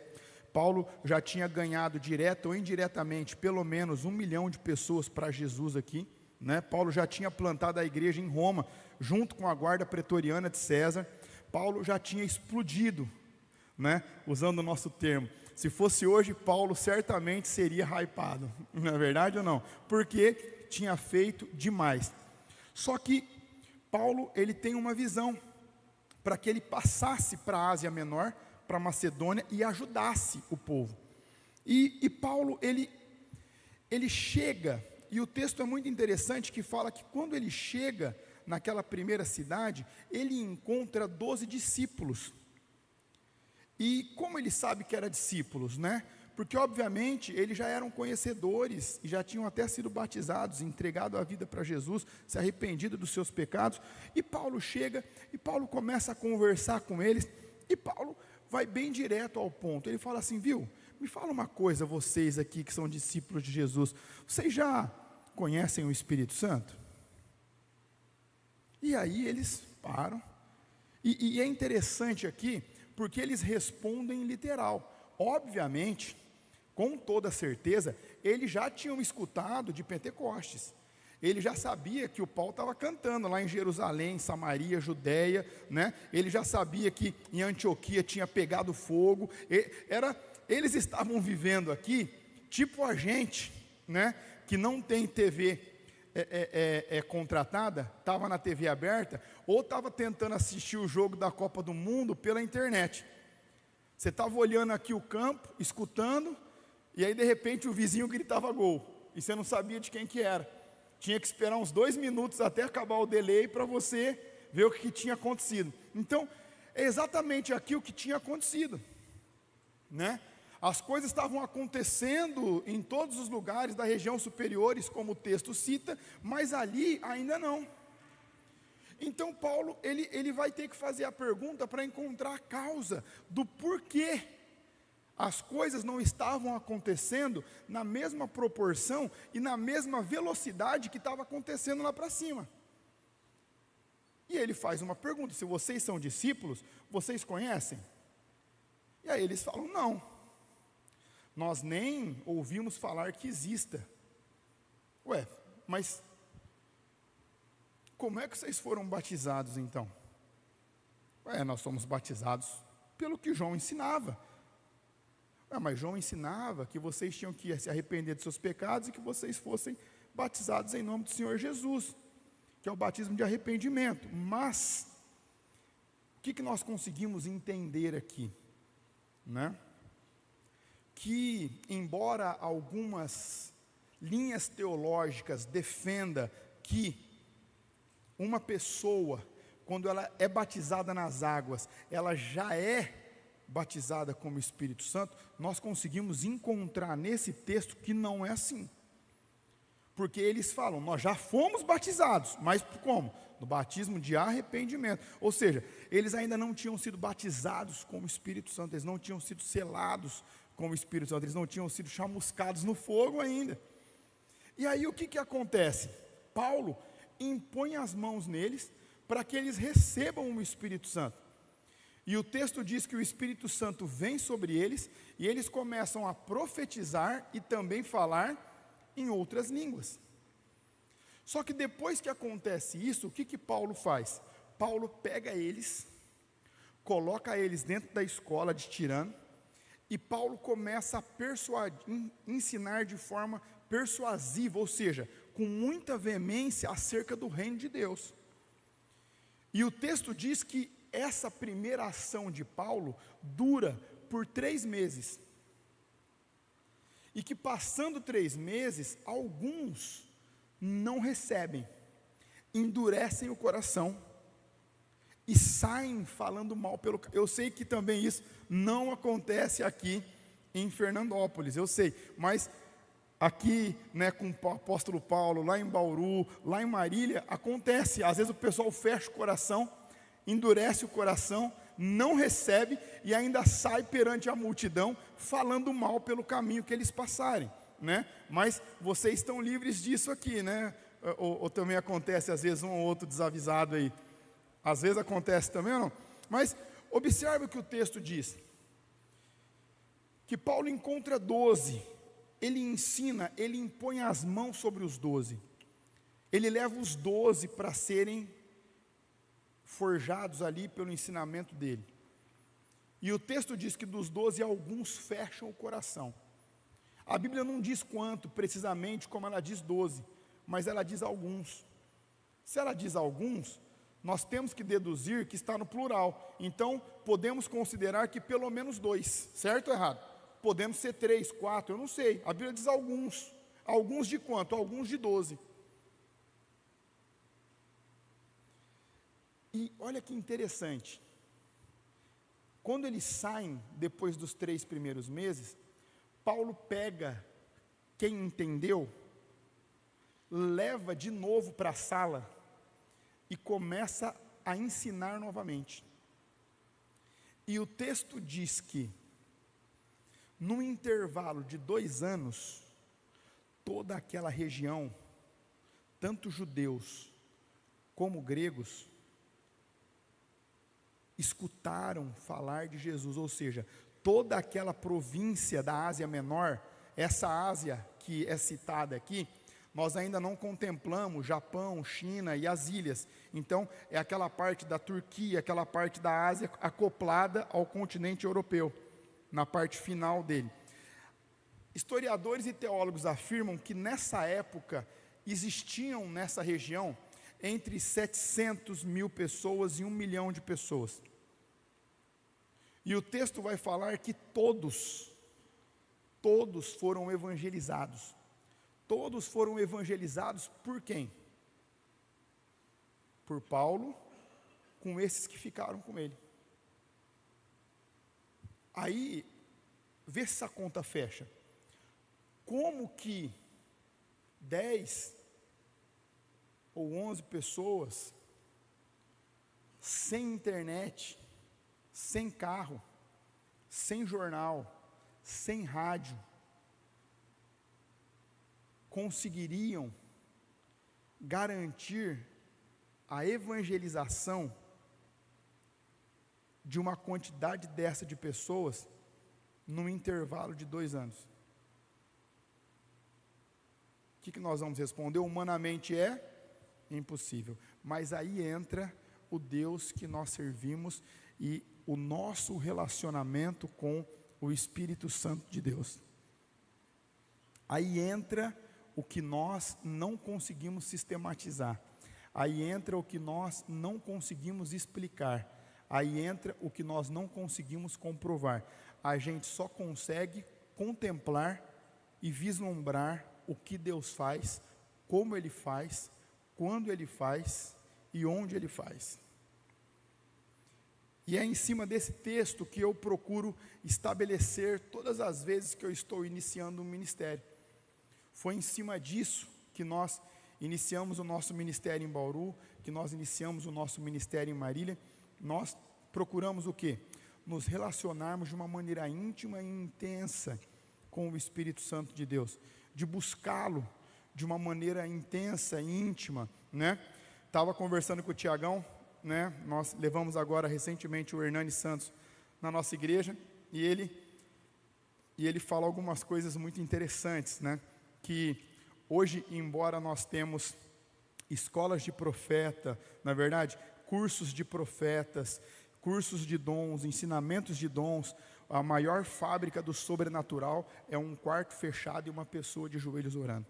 Paulo já tinha ganhado direto ou indiretamente pelo menos 1 milhão de pessoas para Jesus aqui, né? Paulo já tinha plantado a igreja em Roma, junto com a guarda pretoriana de César. Paulo já tinha explodido, né? Usando o nosso termo. Se fosse hoje, Paulo certamente seria hypado, não é verdade ou não? Porque tinha feito demais. Só que Paulo, ele tem uma visão para que ele passasse para a Ásia Menor, para a Macedônia, e ajudasse o povo. E Paulo, ele chega, e o texto é muito interessante, que fala que quando ele chega naquela primeira cidade, ele encontra 12 discípulos. E como ele sabe que eram discípulos, né? Porque obviamente eles já eram conhecedores, e já tinham até sido batizados, entregado a vida para Jesus, se arrependido dos seus pecados. E Paulo chega, e Paulo começa a conversar com eles, e Paulo vai bem direto ao ponto. Ele fala assim: viu, me fala uma coisa, vocês aqui que são discípulos de Jesus, vocês já conhecem o Espírito Santo? E aí eles param, e é interessante aqui, porque eles respondem literal. Obviamente, com toda certeza, eles já tinham escutado de Pentecostes. Ele já sabia que o Paulo estava cantando lá em Jerusalém, Samaria, Judeia, né? Ele já sabia que em Antioquia tinha pegado fogo. Eles estavam vivendo aqui, tipo a gente, né? Que não tem TV contratada, estava na TV aberta, ou estava tentando assistir o jogo da Copa do Mundo pela internet. Você estava olhando aqui o campo, escutando, e aí de repente o vizinho gritava gol, e você não sabia de quem que era. Tinha que esperar uns 2 minutos até acabar o delay para você ver o que tinha acontecido. Então, é exatamente aqui o que tinha acontecido, né? As coisas estavam acontecendo em todos os lugares da região superiores, como o texto cita, mas ali ainda não. Então Paulo, ele vai ter que fazer a pergunta para encontrar a causa do porquê as coisas não estavam acontecendo na mesma proporção e na mesma velocidade que estava acontecendo lá para cima. E ele faz uma pergunta: se vocês são discípulos, vocês conhecem? E aí eles falam: não, nós nem ouvimos falar que exista. Ué, mas como é que vocês foram batizados então? Ué, nós somos batizados pelo que João ensinava. Mas João ensinava que vocês tinham que se arrepender de seus pecados e que vocês fossem batizados em nome do Senhor Jesus, que é o batismo de arrependimento. Mas o que nós conseguimos entender aqui, né? Que embora algumas linhas teológicas defenda que uma pessoa, quando ela é batizada nas águas, ela já é batizada como Espírito Santo, nós conseguimos encontrar nesse texto que não é assim. Porque eles falam: nós já fomos batizados, mas como? No batismo de arrependimento. Ou seja, eles ainda não tinham sido batizados como Espírito Santo, eles não tinham sido selados como Espírito Santo, eles não tinham sido chamuscados no fogo ainda. E aí o que acontece? Paulo impõe as mãos neles para que eles recebam o Espírito Santo. E o texto diz que o Espírito Santo vem sobre eles, e eles começam a profetizar e também falar em outras línguas. Só que depois que acontece isso, o que Paulo faz? Paulo pega eles, coloca eles dentro da escola de Tirano, e Paulo começa a ensinar de forma persuasiva, ou seja, com muita veemência acerca do reino de Deus. E o texto diz que essa primeira ação de Paulo dura por 3 meses. E que passando 3 meses, alguns não recebem, endurecem o coração e saem falando mal pelo... Eu sei que também isso não acontece aqui em Fernandópolis, eu sei, mas aqui, né, com o apóstolo Paulo, lá em Bauru, lá em Marília, acontece. Às vezes o pessoal fecha o coração, endurece o coração, não recebe e ainda sai perante a multidão falando mal pelo caminho que eles passarem, né? Mas vocês estão livres disso aqui, né? Ou também acontece às vezes um ou outro desavisado aí? Às vezes acontece também ou não? Mas Observe o que o texto diz, que Paulo encontra 12, ele ensina, ele impõe as mãos sobre os 12, ele leva os 12 para serem forjados ali pelo ensinamento dele, e o texto diz que dos 12 alguns fecham o coração. A Bíblia não diz quanto precisamente, como ela diz 12, mas ela diz alguns. Se ela diz alguns, nós temos que deduzir que está no plural, então podemos considerar que pelo menos 2, certo ou errado? Podemos ser 3, 4, eu não sei, a Bíblia diz alguns. Alguns de quanto? Alguns de 12. E olha que interessante, quando eles saem depois dos 3 primeiros meses, Paulo pega quem entendeu, leva de novo para a sala e começa a ensinar novamente. E o texto diz que, num intervalo de 2 anos, toda aquela região, tanto judeus como gregos, escutaram falar de Jesus, ou seja, toda aquela província da Ásia Menor, essa Ásia que é citada aqui, nós ainda não contemplamos Japão, China e as ilhas, então é aquela parte da Turquia, aquela parte da Ásia acoplada ao continente europeu, na parte final dele. Historiadores e teólogos afirmam que nessa época existiam nessa região entre 700 mil pessoas e 1 milhão de pessoas. E o texto vai falar que todos foram evangelizados. Todos foram evangelizados por quem? Por Paulo, com esses que ficaram com ele. Aí, vê se essa conta fecha. Como que 10 ou 11 pessoas, sem internet, sem carro, sem jornal, sem rádio, conseguiriam garantir a evangelização de uma quantidade dessa de pessoas num intervalo de 2 anos? O que nós vamos responder? Humanamente é impossível, mas aí entra o Deus que nós servimos e o nosso relacionamento com o Espírito Santo de Deus. Aí entra o que nós não conseguimos sistematizar, aí entra o que nós não conseguimos explicar, aí entra o que nós não conseguimos comprovar. A gente só consegue contemplar e vislumbrar o que Deus faz, como Ele faz, quando Ele faz e onde Ele faz. E é em cima desse texto que eu procuro estabelecer todas as vezes que eu estou iniciando um ministério. Foi em cima disso que nós iniciamos o nosso ministério em Bauru, que nós iniciamos o nosso ministério em Marília. Nós procuramos o quê? Nos relacionarmos de uma maneira íntima e intensa com o Espírito Santo de Deus, de buscá-lo de uma maneira intensa e íntima, né? Estava conversando com o Tiagão, né? Nós levamos agora recentemente o Hernani Santos na nossa igreja, e ele fala algumas coisas muito interessantes, né? Que hoje, embora nós temos escolas de profeta, na verdade, cursos de profetas, cursos de dons, ensinamentos de dons, a maior fábrica do sobrenatural é um quarto fechado e uma pessoa de joelhos orando.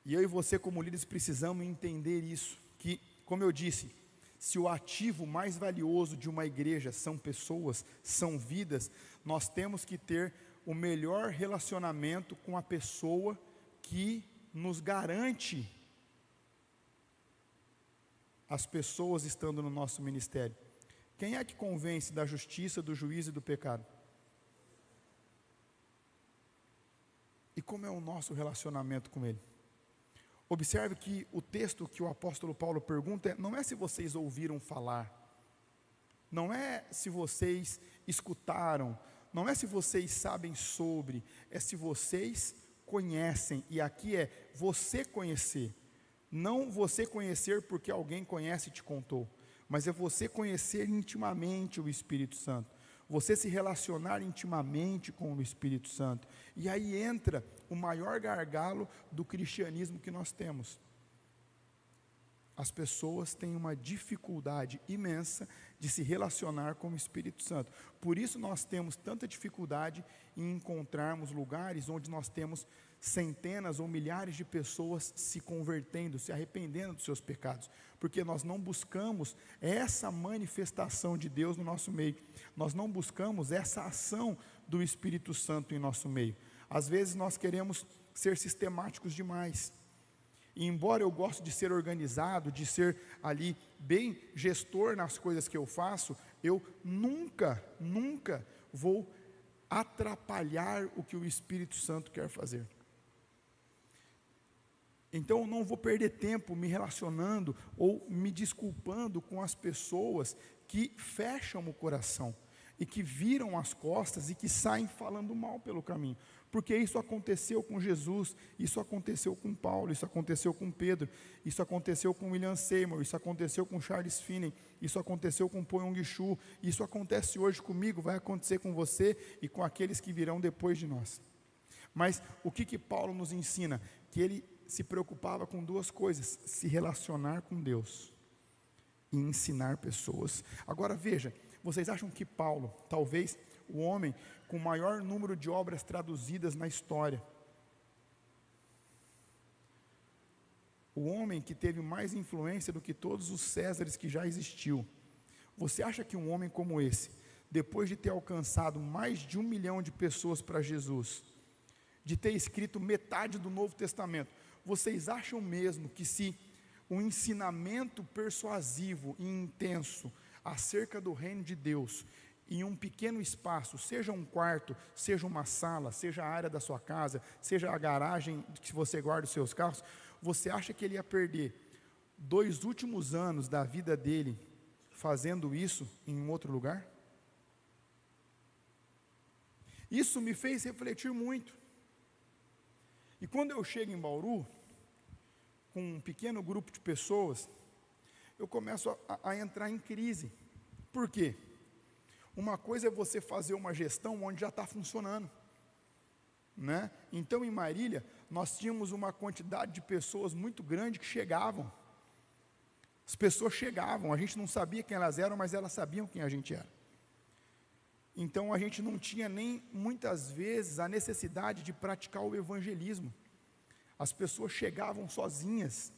E eu e você, como líderes, precisamos entender isso, que, como eu disse, se o ativo mais valioso de uma igreja são pessoas, são vidas, nós temos que ter o melhor relacionamento com a pessoa que nos garante as pessoas estando no nosso ministério. Quem é que convence da justiça, do juízo e do pecado? E como é o nosso relacionamento com Ele? Observe que o texto que o apóstolo Paulo pergunta não é se vocês ouviram falar, não é se vocês escutaram, não é se vocês sabem sobre, é se vocês conhecem. E aqui é você conhecer, não você conhecer porque alguém conhece e te contou. mas é você conhecer intimamente o Espírito Santo, você se relacionar intimamente com o Espírito Santo. E aí entra o maior gargalo do cristianismo que nós temos. As pessoas têm uma dificuldade imensa de se relacionar com o Espírito Santo. Por isso nós temos tanta dificuldade em encontrarmos lugares onde nós temos centenas ou milhares de pessoas se convertendo, se arrependendo dos seus pecados, porque nós não buscamos essa manifestação de Deus no nosso meio, nós não buscamos essa ação do Espírito Santo em nosso meio. Às vezes nós queremos ser sistemáticos demais, e embora eu goste de ser organizado, de ser ali bem gestor nas coisas que eu faço, eu nunca vou atrapalhar o que o Espírito Santo quer fazer. Então eu não vou perder tempo me relacionando ou me desculpando com as pessoas que fecham o coração e que viram as costas e que saem falando mal pelo caminho, porque isso aconteceu com Jesus, isso aconteceu com Paulo, isso aconteceu com Pedro, isso aconteceu com William Seymour, isso aconteceu com Charles Finney, isso aconteceu com Po Yong-Chu, isso acontece hoje comigo, vai acontecer com você e com aqueles que virão depois de nós. Mas o que Paulo nos ensina? Que ele se preocupava com duas coisas: se relacionar com Deus e ensinar pessoas. Agora veja, vocês acham que Paulo, talvez o homem com o maior número de obras traduzidas na história, o homem que teve mais influência do que todos os Césares que já existiu, você acha que um homem como esse, depois de ter alcançado mais de 1 milhão de pessoas para Jesus, de ter escrito metade do Novo Testamento, vocês acham mesmo que se um ensinamento persuasivo e intenso acerca do reino de Deus, em um pequeno espaço, seja um quarto, seja uma sala, seja a área da sua casa, seja a garagem que você guarda os seus carros, você acha que ele ia perder 2 últimos anos da vida dele fazendo isso em um outro lugar? Isso me fez refletir muito. E quando eu chego em Bauru, com um pequeno grupo de pessoas, eu começo a entrar em crise. Por quê? Uma coisa é você fazer uma gestão onde já está funcionando, né? Então em Marília, nós tínhamos uma quantidade de pessoas muito grande que chegavam. As pessoas chegavam, a gente não sabia quem elas eram, mas elas sabiam quem a gente era. Então a gente não tinha nem, muitas vezes, a necessidade de praticar o evangelismo. As pessoas chegavam sozinhas.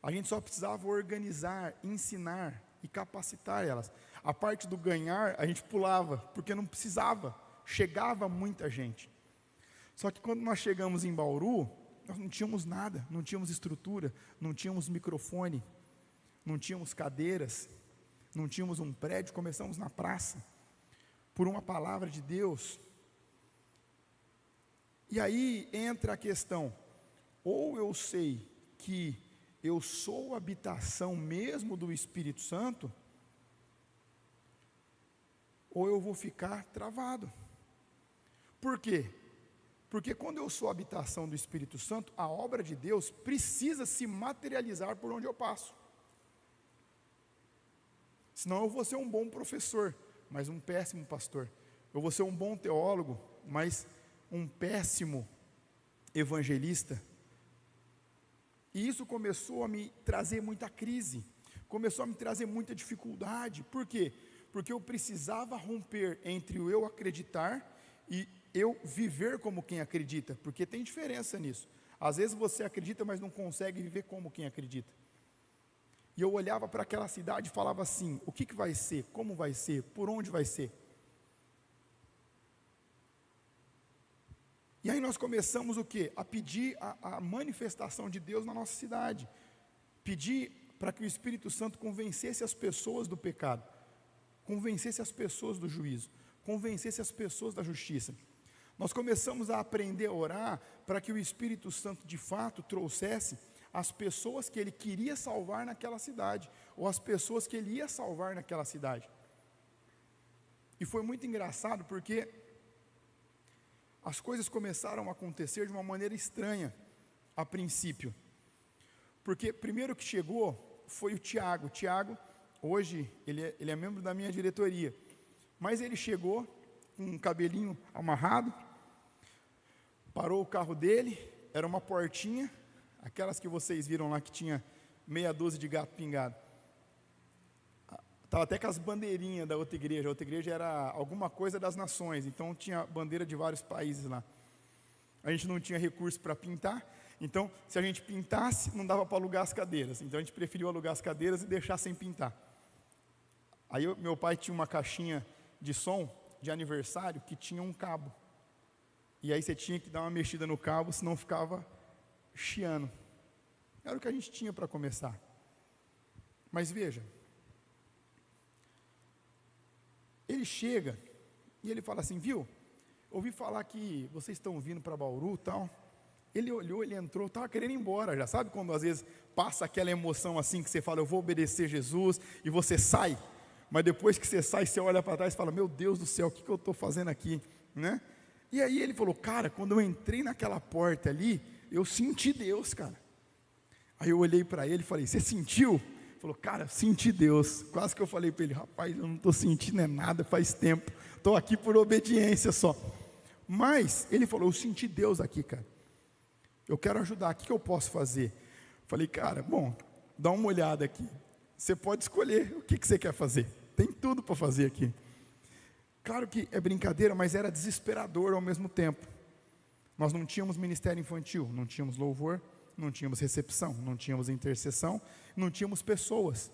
A gente só precisava organizar, ensinar e capacitar elas. A parte do ganhar, a gente pulava, porque não precisava, chegava muita gente. Só que quando nós chegamos em Bauru, nós não tínhamos nada, não tínhamos estrutura, não tínhamos microfone, não tínhamos cadeiras, não tínhamos um prédio, começamos na praça, por uma palavra de Deus. E aí entra a questão: ou eu sei que eu sou habitação mesmo do Espírito Santo, ou eu vou ficar travado. Por quê? Porque quando eu sou habitação do Espírito Santo, a obra de Deus precisa se materializar por onde eu passo. Senão eu vou ser um bom professor, mas um péssimo pastor. Eu vou ser um bom teólogo, mas um péssimo evangelista. E isso começou a me trazer muita crise, começou a me trazer muita dificuldade. Por quê? Porque eu precisava romper entre o eu acreditar e eu viver como quem acredita, porque tem diferença nisso. Às vezes você acredita, mas não consegue viver como quem acredita. E eu olhava para aquela cidade e falava assim: o que vai ser? Como vai ser? Por onde vai ser? E aí nós começamos o quê? A pedir a manifestação de Deus na nossa cidade. Pedir para que o Espírito Santo convencesse as pessoas do pecado, convencesse as pessoas do juízo, convencesse as pessoas da justiça. Nós começamos a aprender a orar para que o Espírito Santo de fato trouxesse as pessoas que Ele queria salvar naquela cidade, ou as pessoas que Ele ia salvar naquela cidade. E foi muito engraçado porque as coisas começaram a acontecer de uma maneira estranha a princípio. Porque primeiro que chegou foi o Tiago. Tiago, Hoje ele é membro da minha diretoria, mas ele chegou com um cabelinho amarrado, parou o carro dele, era uma portinha, aquelas que vocês viram lá que tinha meia dúzia de gato pingado. Estava até com as bandeirinhas da outra igreja. A outra igreja era alguma coisa das nações, então tinha bandeira de vários países lá. A gente não tinha recurso para pintar, então se a gente pintasse, não dava para alugar as cadeiras. Então a gente preferiu alugar as cadeiras e deixar sem pintar. Aí meu pai tinha uma caixinha de som de aniversário que tinha um cabo. E aí você tinha que dar uma mexida no cabo, senão ficava chiando. Era o que a gente tinha para começar. Mas veja, ele chega e ele fala assim, viu, ouvi falar que vocês estão vindo para Bauru e tal. Ele olhou, ele entrou, estava querendo ir embora, já sabe quando às vezes passa aquela emoção assim, que você fala, eu vou obedecer Jesus, e você sai, mas depois que você sai, você olha para trás e fala, meu Deus do céu, o que eu estou fazendo aqui, né? E aí ele falou, cara, quando eu entrei naquela porta ali, eu senti Deus, cara. Aí eu olhei para ele e falei, você sentiu? Ele falou, cara, senti Deus. Quase que eu falei para ele, rapaz, eu não estou sentindo nada faz tempo, estou aqui por obediência só. Mas ele falou, eu senti Deus aqui, cara. Eu quero ajudar, o que eu posso fazer? Falei, cara, bom, dá uma olhada aqui. Você pode escolher o que você quer fazer. Tem tudo para fazer aqui. Claro que é brincadeira, mas era desesperador ao mesmo tempo. Nós não tínhamos ministério infantil, não tínhamos louvor, não tínhamos recepção, não tínhamos intercessão, não tínhamos pessoas.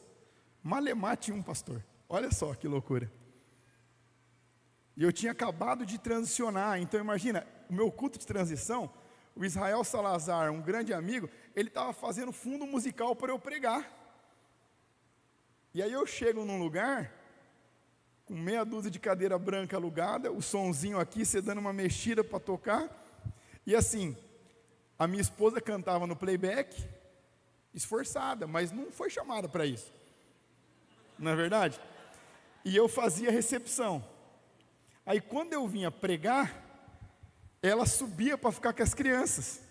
Malemar tinha um pastor. Olha só que loucura. E eu tinha acabado de transicionar, então imagina, o meu culto de transição, o Israel Salazar, um grande amigo, ele estava fazendo fundo musical para eu pregar. E aí eu chego num lugar, com meia dúzia de cadeira branca alugada, o sonzinho aqui, você dando uma mexida para tocar, e assim, a minha esposa cantava no playback, esforçada, mas não foi chamada para isso, não é verdade? E eu fazia recepção. Aí quando eu vinha pregar, ela subia para ficar com as crianças.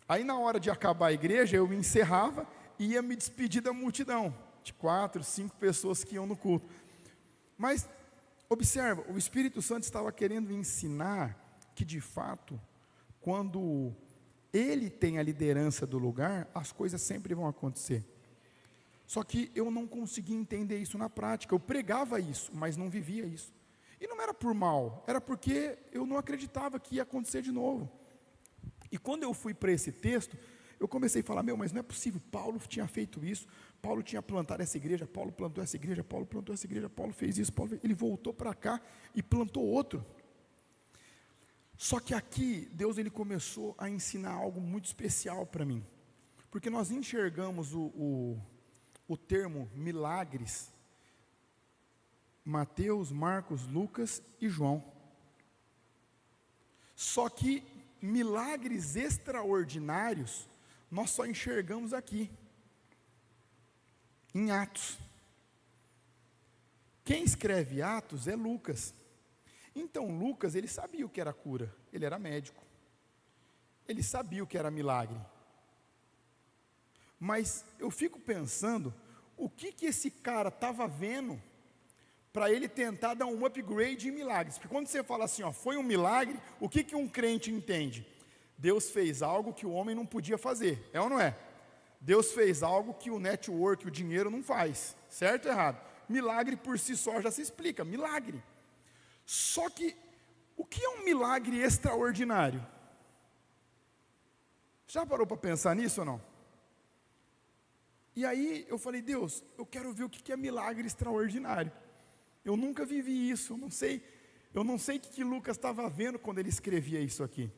Aí na hora de acabar a igreja, eu me encerrava e ia me despedir da multidão, de 4, 5 pessoas que iam no culto. Mas, observa, o Espírito Santo estava querendo ensinar que de fato, quando Ele tem a liderança do lugar, as coisas sempre vão acontecer. Só que eu não conseguia entender isso na prática, eu pregava isso, mas não vivia isso. E não era por mal, era porque eu não acreditava que ia acontecer de novo. E quando eu fui para esse texto, eu comecei a falar, mas não é possível, Paulo tinha feito isso, Paulo tinha plantado essa igreja, Paulo plantou essa igreja, Paulo plantou essa igreja, Paulo fez isso, ele voltou para cá e plantou outro. Só que aqui, Deus ele começou a ensinar algo muito especial para mim, porque nós enxergamos o termo milagres, Mateus, Marcos, Lucas e João. Só que milagres extraordinários, nós só enxergamos aqui, em Atos. Quem escreve Atos é Lucas. Então Lucas, ele sabia o que era cura, ele era médico. Ele sabia o que era milagre. Mas eu fico pensando, o que esse cara estava vendo, para ele tentar dar um upgrade em milagres? Porque quando você fala assim, foi um milagre, o que um crente entende? Deus fez algo que o homem não podia fazer, é ou não é? Deus fez algo que o network, o dinheiro não faz, certo ou errado? Milagre por si só já se explica, milagre. Só que, o que é um milagre extraordinário? Já parou para pensar nisso ou não? E aí eu falei, Deus, eu quero ver o que é milagre extraordinário. Eu nunca vivi isso, eu não sei o que Lucas estava vendo quando ele escrevia isso aqui.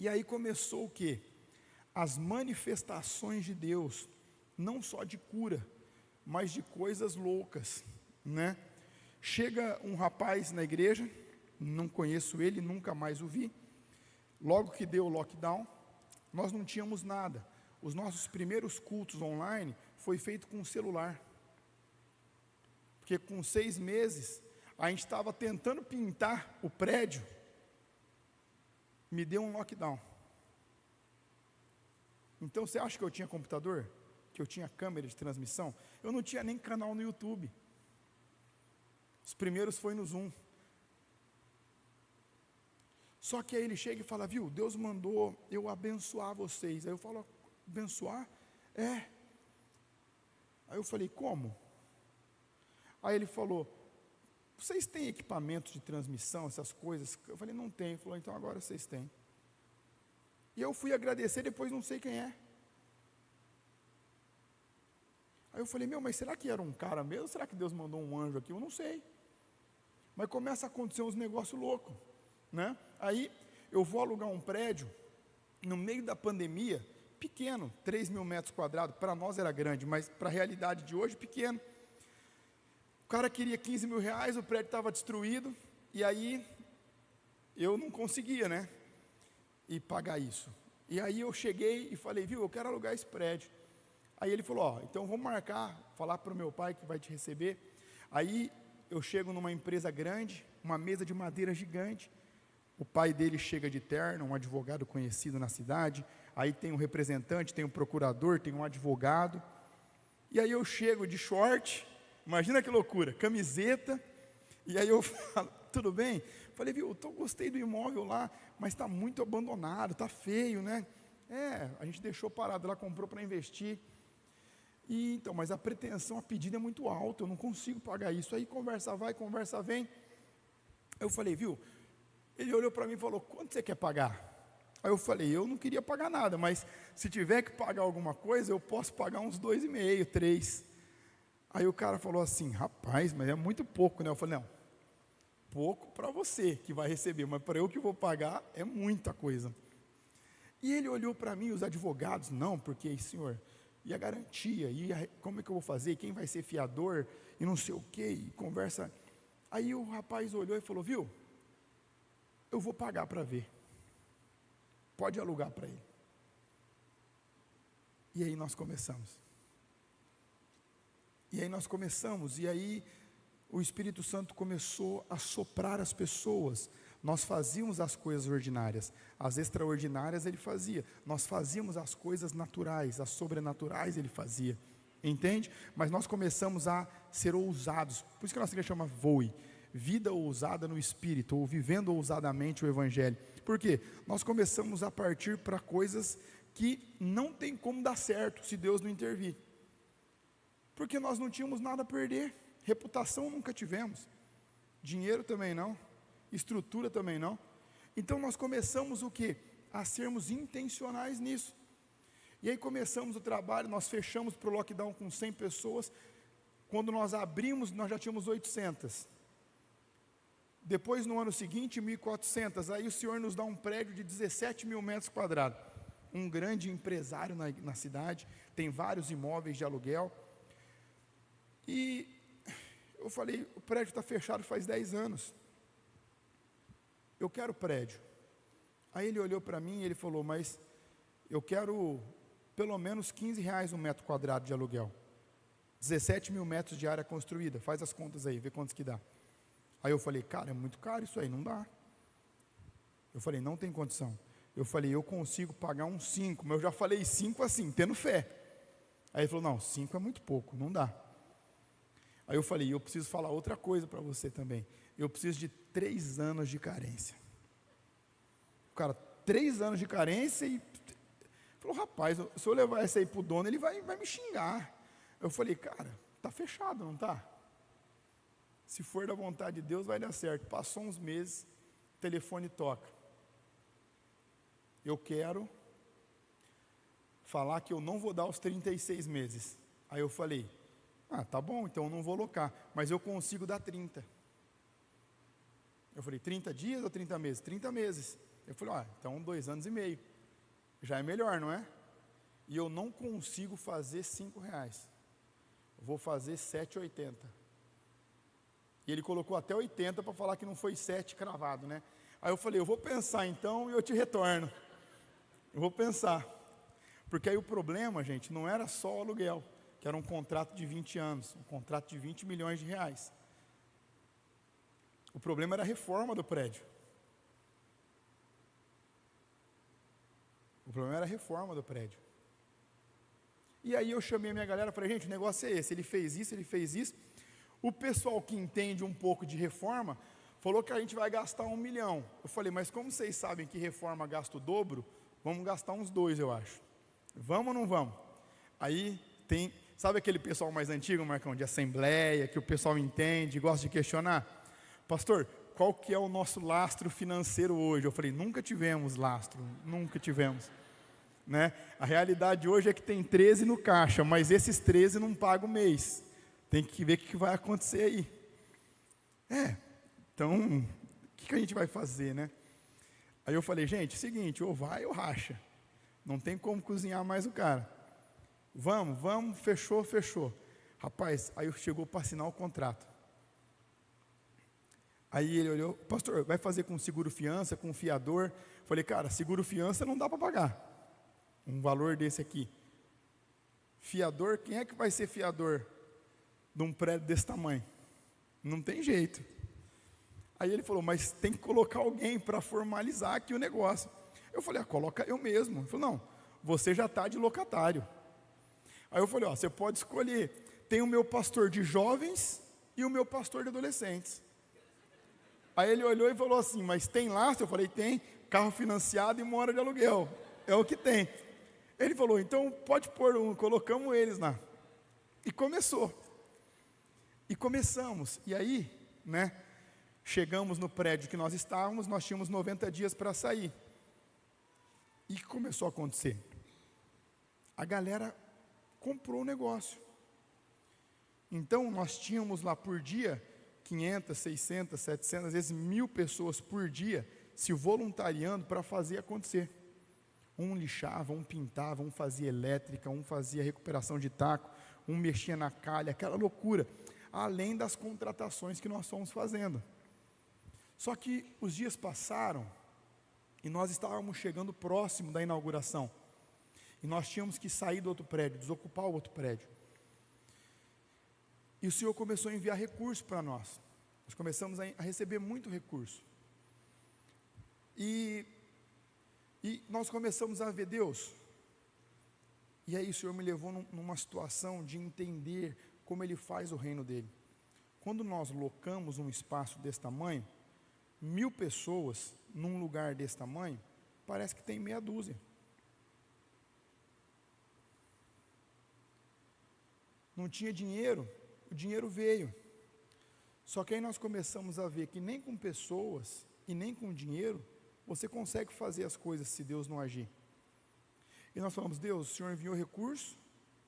E aí começou o quê? As manifestações de Deus, não só de cura, mas de coisas loucas, né? Chega um rapaz na igreja, não conheço ele, nunca mais o vi. Logo que deu o lockdown, nós não tínhamos nada. Os nossos primeiros cultos online foi feito com celular. Porque com 6 meses, a gente estava tentando pintar o prédio, me deu um lockdown. Então você acha que eu tinha computador? que eu tinha câmera de transmissão, eu não tinha nem canal no YouTube. Os primeiros foi no Zoom. Só que aí ele chega e fala, viu, Deus mandou eu abençoar vocês. Aí eu falo, abençoar? É. Aí eu falei, como? Aí ele falou, vocês têm equipamento de transmissão, essas coisas? Eu falei, não tem. Ele falou, então agora vocês têm. E eu fui agradecer, depois não sei quem é. Aí eu falei, mas será que era um cara mesmo? Será que Deus mandou um anjo aqui? Eu não sei. Mas começa a acontecer uns negócios loucos, né? Aí eu vou alugar um prédio, no meio da pandemia, pequeno, 3.000 metros quadrados, para nós era grande, mas para a realidade de hoje, pequeno. O cara queria 15 mil reais, o prédio estava destruído, e aí eu não conseguia, né? E pagar isso. E aí eu cheguei e falei, viu, eu quero alugar esse prédio. Aí ele falou, então vamos marcar, falar para o meu pai que vai te receber. Aí eu chego numa empresa grande, uma mesa de madeira gigante, o pai dele chega de terno, um advogado conhecido na cidade, aí tem um representante, tem um procurador, tem um advogado, e aí eu chego de short, imagina que loucura, camiseta, e aí eu falo, tudo bem? Falei, viu, gostei do imóvel lá, mas está muito abandonado, está feio, né? A gente deixou parado lá, comprou para investir. E, então, mas a pretensão, a pedida é muito alta, eu não consigo pagar isso. Aí conversa vai, conversa vem. Eu falei, viu, ele olhou para mim e falou, quanto você quer pagar? Aí eu falei, eu não queria pagar nada, mas se tiver que pagar alguma coisa, eu posso pagar uns 2,5, 3. Aí o cara falou assim, rapaz, mas é muito pouco, né? Eu falei, não, pouco para você que vai receber, mas para eu que vou pagar é muita coisa. E ele olhou para mim, os advogados, não, porque, senhor, e a garantia, como é que eu vou fazer, quem vai ser fiador, e não sei o quê, e conversa. Aí o rapaz olhou e falou, viu, eu vou pagar para ver, pode alugar para ele. E aí nós começamos, e aí o Espírito Santo começou a soprar as pessoas. Nós fazíamos as coisas ordinárias, as extraordinárias ele fazia, nós fazíamos as coisas naturais, as sobrenaturais ele fazia, entende? Mas nós começamos a ser ousados, por isso que a nossa igreja chama Voe, vida ousada no Espírito, ou vivendo ousadamente o Evangelho. Por quê? Nós começamos a partir para coisas que não tem como dar certo, se Deus não intervir, porque nós não tínhamos nada a perder, reputação nunca tivemos, dinheiro também não, estrutura também não. Então nós começamos o quê? A sermos intencionais nisso. E aí começamos o trabalho, nós fechamos para o lockdown com 100 pessoas. Quando nós abrimos, nós já tínhamos 800. Depois, no ano seguinte, 1.400. Aí o Senhor nos dá um prédio de 17.000 metros quadrados. Um grande empresário na cidade, tem vários imóveis de aluguel. E eu falei, o prédio está fechado faz 10 anos. Eu quero prédio. Aí ele olhou para mim e ele falou, mas eu quero pelo menos 15 reais um metro quadrado de aluguel. 17.000 metros de área construída, faz as contas aí, vê quantos que dá. Aí eu falei, cara, é muito caro isso aí, não dá. Eu falei, não tem condição. Eu falei, eu consigo pagar uns 5, mas eu já falei 5 assim, tendo fé. Aí ele falou, não, 5 é muito pouco, não dá. Aí eu falei, eu preciso falar outra coisa para você também. Eu preciso de 3 anos de carência. O cara, 3 anos de carência e... Falou, rapaz, se eu levar essa aí para o dono, ele vai me xingar. Eu falei, cara, está fechado, não está? Se for da vontade de Deus, vai dar certo. Passou uns meses, o telefone toca. Eu quero falar que eu não vou dar os 36 meses. Aí eu falei, tá bom, então eu não vou locar, mas eu consigo dar 30. Eu falei, 30 dias ou 30 meses? 30 meses. Eu falei, então 2 anos e meio. Já é melhor, não é? E eu não consigo fazer 5 reais. Eu vou fazer 7,80. E ele colocou até 80 para falar que não foi 7 cravado, né? Aí eu falei, eu vou pensar então e eu te retorno. Eu vou pensar. Porque aí o problema, gente, não era só o aluguel, que era um contrato de 20 anos, um contrato de 20 milhões de reais. O problema era a reforma do prédio. O problema era a reforma do prédio. E aí eu chamei a minha galera e falei, gente, o negócio é esse, ele fez isso, ele fez isso. O pessoal que entende um pouco de reforma falou que a gente vai gastar 1 milhão. Eu falei, mas como vocês sabem que reforma gasta o dobro, vamos gastar uns 2, eu acho. Vamos ou não vamos? Aí tem, sabe aquele pessoal mais antigo, Marcão, de assembleia, que o pessoal entende, gosta de questionar? Pastor, qual que é o nosso lastro financeiro hoje? Eu falei, nunca tivemos lastro, nunca tivemos. Né? A realidade hoje é que tem 13 no caixa, mas esses 13 não pagam o mês. Tem que ver o que vai acontecer aí. Então, o que a gente vai fazer, né? Aí eu falei, gente, seguinte, ou vai ou racha. Não tem como cozinhar mais o cara. Vamos, fechou. Rapaz, aí chegou para assinar o contrato. Aí ele olhou, pastor, vai fazer com seguro fiança, com fiador? Falei, cara, seguro fiança não dá para pagar um valor desse aqui. Fiador, quem é que vai ser fiador de um prédio desse tamanho? Não tem jeito. Aí ele falou, mas tem que colocar alguém para formalizar aqui o negócio. Eu falei, coloca eu mesmo. Ele falou, não, você já está de locatário. Aí eu falei, você pode escolher, tem o meu pastor de jovens e o meu pastor de adolescentes. Aí ele olhou e falou assim, mas tem lastro? Eu falei, tem, carro financiado e mora de aluguel, é o que tem. Ele falou, então pode pôr colocamos eles lá. E começou. E começamos, e aí, né, chegamos no prédio que nós estávamos, nós tínhamos 90 dias para sair. E o que começou a acontecer? A galera comprou o negócio. Então, nós tínhamos lá por dia 500, 600, 700, às vezes 1.000 pessoas por dia se voluntariando para fazer acontecer. Um lixava, um pintava, um fazia elétrica, um fazia recuperação de taco, um mexia na calha, aquela loucura, além das contratações que nós fomos fazendo. Só que os dias passaram e nós estávamos chegando próximo da inauguração. E nós tínhamos que sair do outro prédio, desocupar o outro prédio. E o Senhor começou a enviar recursos para nós. Nós começamos a receber muito recurso. E nós começamos a ver Deus. E aí o Senhor me levou numa situação de entender como Ele faz o reino dEle. Quando nós locamos um espaço desse tamanho, 1.000 pessoas num lugar desse tamanho, parece que tem meia dúzia. Não tinha dinheiro, o dinheiro veio. Só que aí nós começamos a ver que nem com pessoas e nem com dinheiro você consegue fazer as coisas se Deus não agir. E nós falamos, Deus, o Senhor enviou recurso,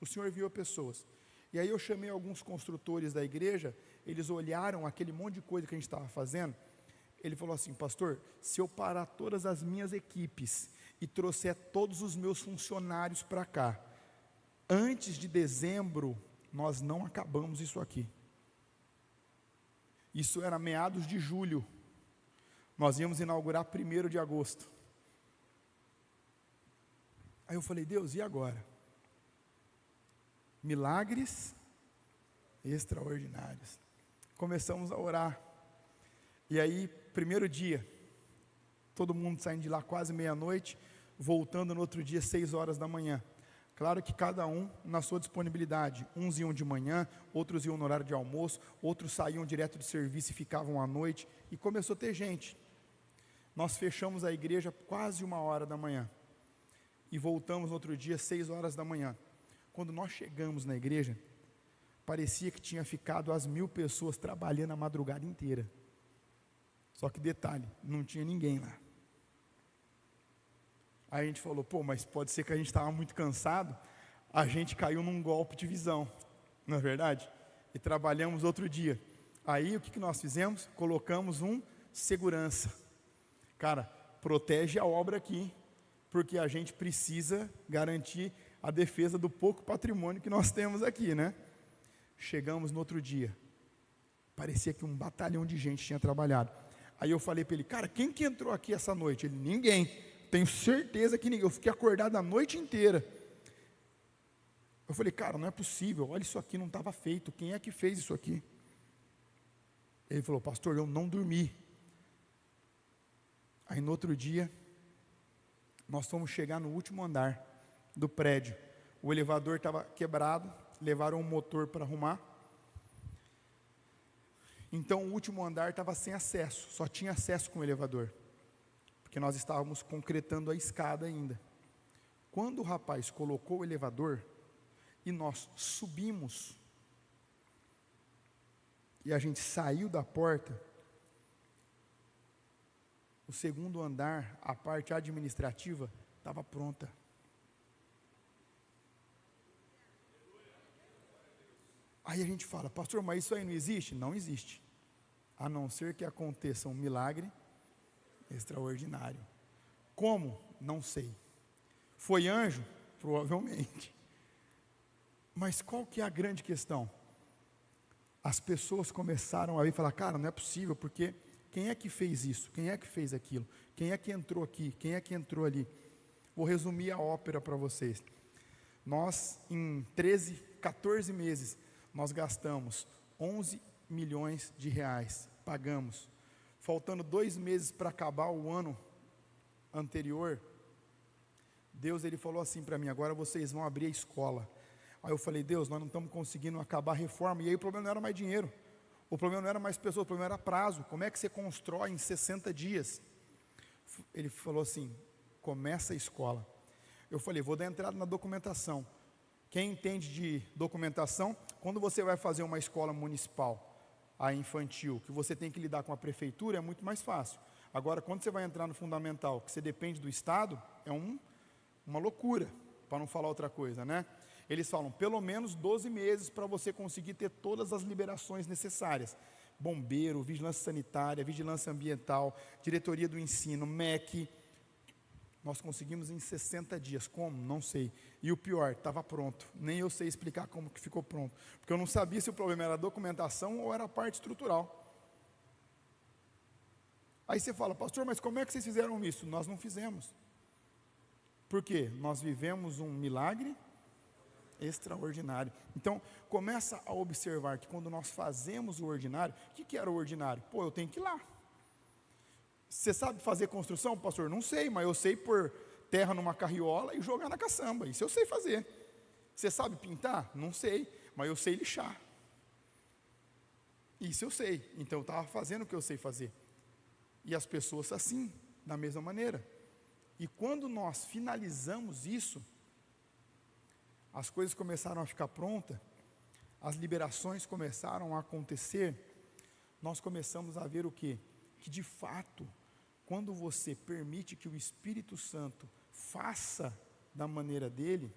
o Senhor enviou pessoas. E aí eu chamei alguns construtores da igreja, eles olharam aquele monte de coisa que a gente estava fazendo. Ele falou assim, pastor, se eu parar todas as minhas equipes e trouxer todos os meus funcionários para cá, antes de dezembro, nós não acabamos isso aqui. Isso era meados de julho. Nós íamos inaugurar 1º de agosto. Aí eu falei, Deus, e agora? Milagres extraordinários. Começamos a orar. E aí, 1º dia, todo mundo saindo de lá quase meia-noite, voltando no outro dia, 6 horas da manhã. Claro que cada um na sua disponibilidade. Uns iam de manhã, outros iam no horário de almoço, outros saíam direto do serviço e ficavam à noite. E começou a ter gente. Nós fechamos a igreja quase 1 hora da manhã. E voltamos no outro dia, 6 horas da manhã. Quando nós chegamos na igreja, parecia que tinha ficado as 1.000 pessoas trabalhando a madrugada inteira. Só que detalhe, não tinha ninguém lá. Aí a gente falou, mas pode ser que a gente estava muito cansado, a gente caiu num golpe de visão, não é verdade? E trabalhamos outro dia. Aí o que nós fizemos? Colocamos um segurança. Cara, protege a obra aqui, porque a gente precisa garantir a defesa do pouco patrimônio que nós temos aqui, né? Chegamos no outro dia, parecia que um batalhão de gente tinha trabalhado. Aí eu falei para ele, cara, quem que entrou aqui essa noite? Ele, ninguém, tenho certeza que ninguém, eu fiquei acordado a noite inteira. Eu falei, cara, não é possível, olha isso aqui, não estava feito, quem é que fez isso aqui? Ele falou, pastor, eu não dormi. Aí no outro dia, nós fomos chegar no último andar do prédio. o elevador estava quebrado, levaram um motor para arrumar. Então o último andar estava sem acesso, só tinha acesso com o elevador, porque nós estávamos concretando a escada ainda. Quando o rapaz colocou o elevador e nós subimos, e a gente saiu da porta, o segundo andar, a parte administrativa, estava pronta. Aí a gente fala, pastor, mas isso aí não existe? Não existe, a não ser que aconteça um milagre extraordinário. Como? Não sei. Foi anjo? Provavelmente. Mas qual que é a grande questão? As pessoas começaram a vir falar, cara, não é possível, porque quem é que fez isso? Quem é que fez aquilo? Quem é que entrou aqui? Quem é que entrou ali? Vou resumir a ópera para vocês. Nós, em 14 meses, nós gastamos 11 milhões de reais, pagamos. Faltando 2 meses para acabar o ano anterior, Deus ele falou assim para mim, agora vocês vão abrir a escola. Aí eu falei, Deus, nós não estamos conseguindo acabar a reforma. E aí o problema não era mais dinheiro, o problema não era mais pessoas, o problema era prazo. Como é que você constrói em 60 dias? Ele falou assim, começa a escola. Eu falei, vou dar entrada na documentação. Quem entende de documentação, quando você vai fazer uma escola municipal, a infantil, que você tem que lidar com a prefeitura, é muito mais fácil. Agora, quando você vai entrar no fundamental, que você depende do Estado, é uma loucura, para não falar outra coisa, né? Eles falam, pelo menos 12 meses para você conseguir ter todas as liberações necessárias. Bombeiro, vigilância sanitária, vigilância ambiental, diretoria do ensino, MEC. Nós conseguimos em 60 dias, como? Não sei. E o pior, estava pronto, nem eu sei explicar como que ficou pronto, porque eu não sabia se o problema era a documentação ou era a parte estrutural. Aí você fala, pastor, mas como é que vocês fizeram isso? Nós não fizemos. Por quê? Nós vivemos um milagre extraordinário. Então, começa a observar que quando nós fazemos o ordinário, o que era o ordinário? Pô, eu tenho que ir lá. Você sabe fazer construção, pastor? Não sei, mas eu sei pôr terra numa carriola e jogar na caçamba, isso eu sei fazer. Você sabe pintar? Não sei, mas eu sei lixar. Isso eu sei, então eu estava fazendo o que eu sei fazer. E as pessoas assim, da mesma maneira. E quando nós finalizamos isso, as coisas começaram a ficar prontas, as liberações começaram a acontecer, nós começamos a ver o quê? Que de fato, quando você permite que o Espírito Santo faça da maneira dele,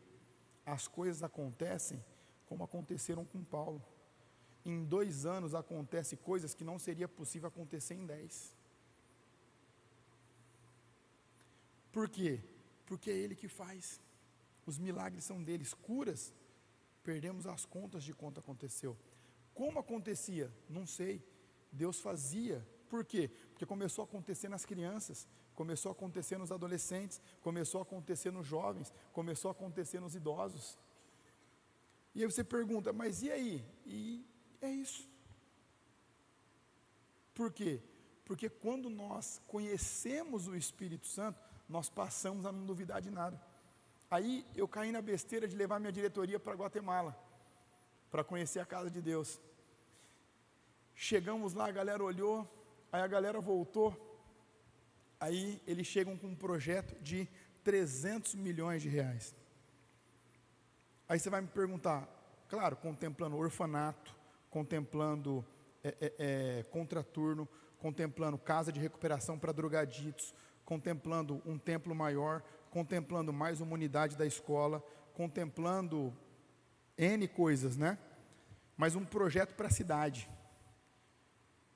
as coisas acontecem como aconteceram com Paulo. Em 2 anos acontecem coisas que não seria possível acontecer em 10. Por quê? Porque é Ele que faz. Os milagres são deles. Curas, perdemos as contas de quanto aconteceu. Como acontecia? Não sei. Deus fazia. Por quê? Porque começou a acontecer nas crianças, começou a acontecer nos adolescentes, começou a acontecer nos jovens, começou a acontecer nos idosos. E aí você pergunta, mas e aí? E é isso. Por quê? Porque quando nós conhecemos o Espírito Santo, nós passamos a não duvidar de nada. Aí eu caí na besteira de levar minha diretoria para Guatemala, para conhecer a casa de Deus. Chegamos lá, a galera olhou, aí a galera voltou, aí eles chegam com um projeto de 300 milhões de reais. Aí você vai me perguntar, claro, contemplando orfanato, contemplando contraturno, contemplando casa de recuperação para drogaditos, contemplando um templo maior, contemplando mais uma unidade da escola, contemplando N coisas, né? Mas um projeto para a cidade.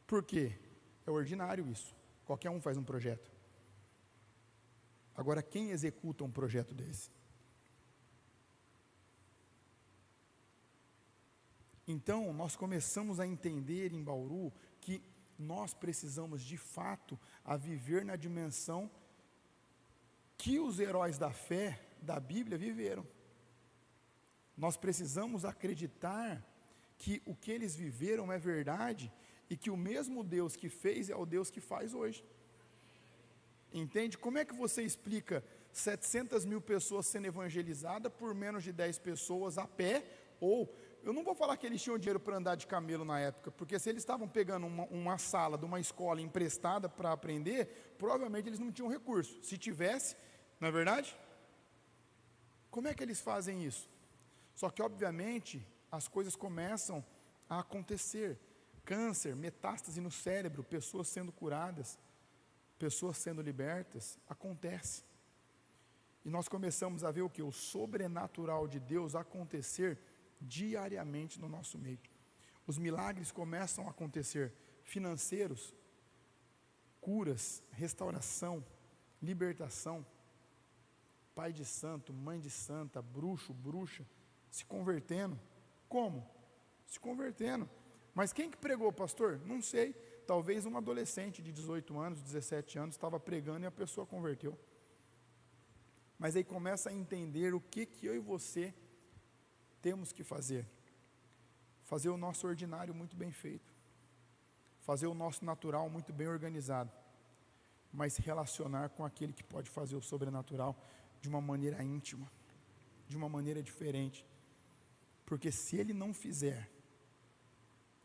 Por quê? É ordinário isso. Qualquer um faz um projeto. Agora, quem executa um projeto desse? Então, nós começamos a entender em Bauru que nós precisamos, de fato, a viver na dimensão que os heróis da fé da Bíblia viveram. Nós precisamos acreditar que o que eles viveram é verdade e que o mesmo Deus que fez é o Deus que faz hoje. Entende? Como é que você explica 700 mil pessoas sendo evangelizadas por menos de 10 pessoas a pé, ou, eu não vou falar que eles tinham dinheiro para andar de camelo na época, porque se eles estavam pegando uma sala de uma escola emprestada para aprender, provavelmente eles não tinham recurso. Se tivesse, não é verdade? Como é que eles fazem isso? Só que, obviamente, as coisas começam a acontecer. Câncer, metástase no cérebro, pessoas sendo curadas, pessoas sendo libertas, acontece. E nós começamos a ver o que? O sobrenatural de Deus acontecer diariamente no nosso meio. Os milagres começam a acontecer, financeiros, curas, restauração, libertação, pai de santo, mãe de santa, bruxo, bruxa, se convertendo. Como? Se convertendo. Mas quem que pregou, pastor? Não sei. Talvez um adolescente de 18 anos, 17 anos, estava pregando e a pessoa converteu. Mas aí começa a entender o que eu e você temos que fazer. Fazer o nosso ordinário muito bem feito. Fazer o nosso natural muito bem organizado. Mas relacionar com aquele que pode fazer o sobrenatural de uma maneira íntima, de uma maneira diferente. Porque se ele não fizer,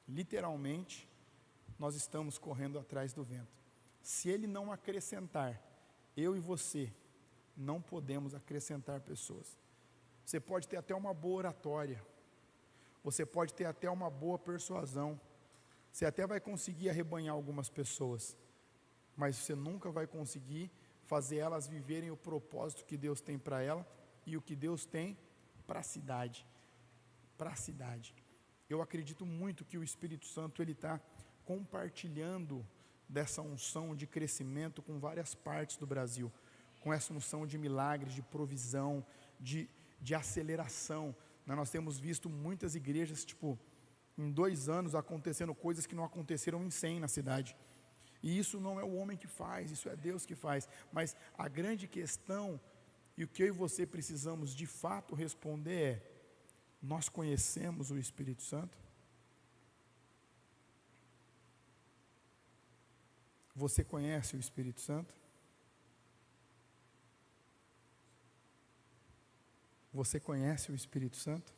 literalmente, nós estamos correndo atrás do vento. Se ele não acrescentar, eu e você não podemos acrescentar pessoas. Você pode ter até uma boa oratória, você pode ter até uma boa persuasão, você até vai conseguir arrebanhar algumas pessoas, mas você nunca vai conseguir fazer elas viverem o propósito que Deus tem para ela e o que Deus tem para a cidade. Para a cidade. Eu acredito muito que o Espírito Santo ele está compartilhando dessa unção de crescimento com várias partes do Brasil, com essa unção de milagres, de provisão, de aceleração. Nós temos visto muitas igrejas, em 2 anos acontecendo coisas que não aconteceram em 100 na cidade. E isso não é o homem que faz, isso é Deus que faz. Mas a grande questão, e o que eu e você precisamos de fato responder é: nós conhecemos o Espírito Santo? Você conhece o Espírito Santo? Você conhece o Espírito Santo?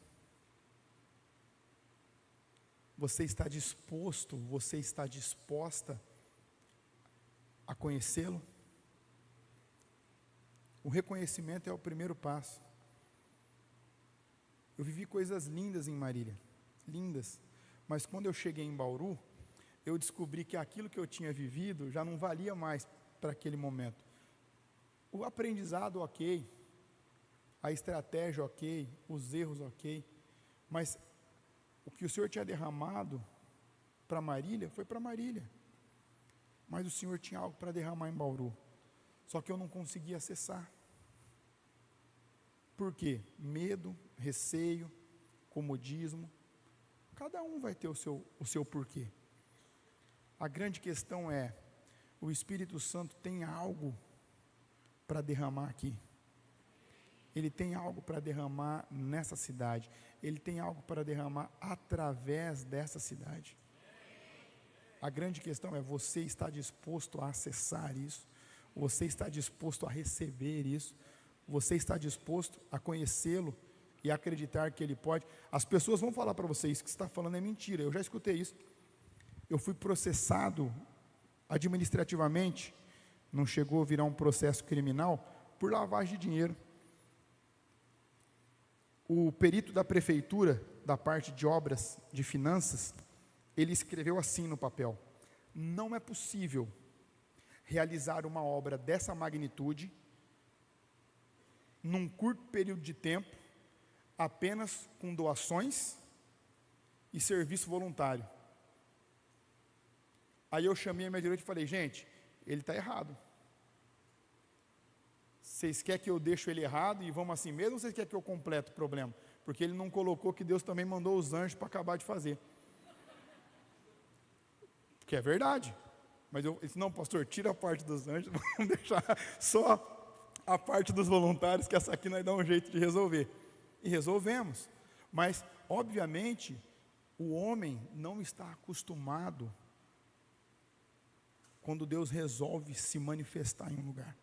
Você está disposto, você está disposta a conhecê-lo? O reconhecimento é o primeiro passo. Eu vivi coisas lindas em Marília, lindas, mas quando eu cheguei em Bauru, eu descobri que aquilo que eu tinha vivido já não valia mais para aquele momento. O aprendizado ok, a estratégia ok, os erros ok, mas o que o Senhor tinha derramado para Marília, foi para Marília, mas o Senhor tinha algo para derramar em Bauru, só que eu não conseguia acessar. Por quê? Medo, receio, comodismo, cada um vai ter o seu porquê. A grande questão é, o Espírito Santo tem algo para derramar aqui. Ele tem algo para derramar nessa cidade. Ele tem algo para derramar através dessa cidade. A grande questão é, você está disposto a acessar isso? Você está disposto a receber isso? Você está disposto a conhecê-lo e acreditar que ele pode? As pessoas vão falar para você, isso que você está falando é mentira. Eu já escutei isso. Eu fui processado administrativamente, não chegou a virar um processo criminal, por lavagem de dinheiro. O perito da prefeitura, da parte de obras, de finanças, ele escreveu assim no papel: não é possível realizar uma obra dessa magnitude, num curto período de tempo, apenas com doações e serviço voluntário. Aí eu chamei a minha direita e falei: gente, ele está errado. Vocês querem que eu deixe ele errado e vamos assim mesmo, ou vocês querem que eu complete o problema? Porque ele não colocou que Deus também mandou os anjos para acabar de fazer. Que é verdade. Mas eu disse: não, pastor, tira a parte dos anjos, vamos deixar só a parte dos voluntários, que essa aqui nós dá um jeito de resolver. E resolvemos. Mas, obviamente, o homem não está acostumado quando Deus resolve se manifestar em um lugar.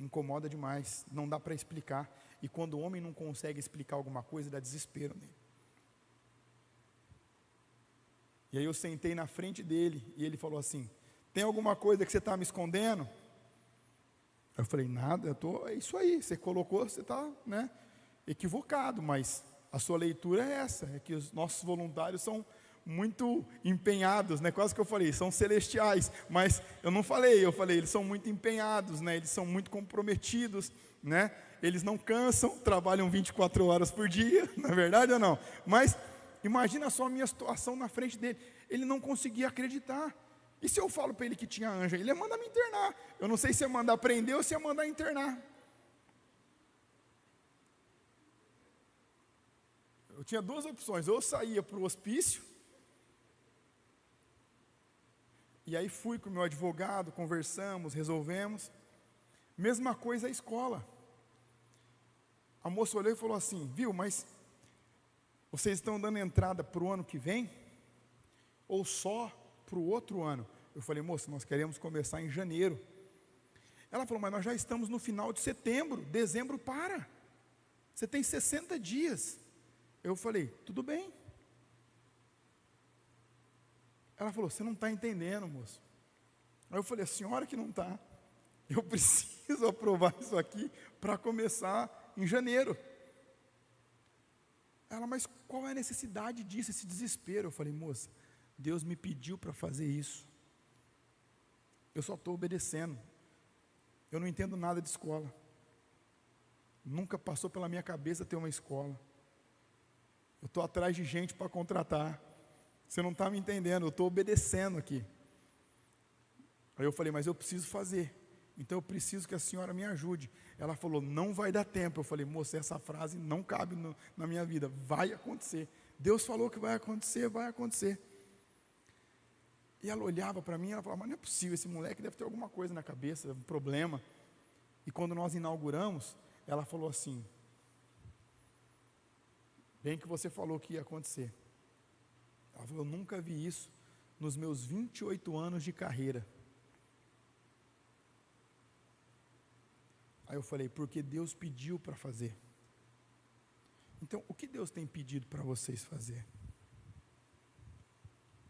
Incomoda demais, não dá para explicar. E quando o homem não consegue explicar alguma coisa, dá desespero nele. E aí eu sentei na frente dele e ele falou assim: tem alguma coisa que você está me escondendo? Eu falei: nada, é isso aí, você colocou, você está, né, equivocado, mas a sua leitura é essa, é que os nossos voluntários são muito empenhados, né? Quase que eu falei, são celestiais, mas eu não falei, eu falei, eles são muito empenhados, né? Eles são muito comprometidos, né? Eles não cansam, trabalham 24 horas por dia, não é verdade ou não? Mas imagina só a minha situação na frente dele, ele não conseguia acreditar. E se eu falo para ele que tinha anjo, ele ia mandar me internar. Eu não sei se ia mandar prender ou se ia mandar internar. Eu tinha duas opções, ou eu saía para o hospício, e aí fui com o meu advogado, conversamos, resolvemos. Mesma coisa a escola. A moça olhou e falou assim: viu, mas vocês estão dando entrada para o ano que vem? Ou só para o outro ano? Eu falei: moça, nós queremos começar em janeiro. Ela falou: mas nós já estamos no final de setembro, dezembro para. Você tem 60 dias. Eu falei: tudo bem. Ela falou: você não está entendendo, moço. Aí eu falei: a senhora que não está. Eu preciso aprovar isso aqui para começar em janeiro. Ela: mas qual é a necessidade disso, esse desespero? Eu falei: moça, Deus me pediu para fazer isso. Eu só estou obedecendo. Eu não entendo nada de escola. Nunca passou pela minha cabeça ter uma escola. Eu estou atrás de gente para contratar. Você não está me entendendo, eu estou obedecendo aqui. Aí eu falei: mas eu preciso fazer. Então eu preciso que a senhora me ajude. Ela falou: não vai dar tempo. Eu falei: moça, essa frase não cabe na minha vida. Vai acontecer. Deus falou que vai acontecer, vai acontecer. E ela olhava para mim e ela falava: mas não é possível, esse moleque deve ter alguma coisa na cabeça, um problema. E quando nós inauguramos, ela falou assim: bem que você falou que ia acontecer. Ela falou: eu nunca vi isso nos meus 28 anos de carreira. Aí eu falei: porque Deus pediu para fazer. Então, o que Deus tem pedido para vocês fazer?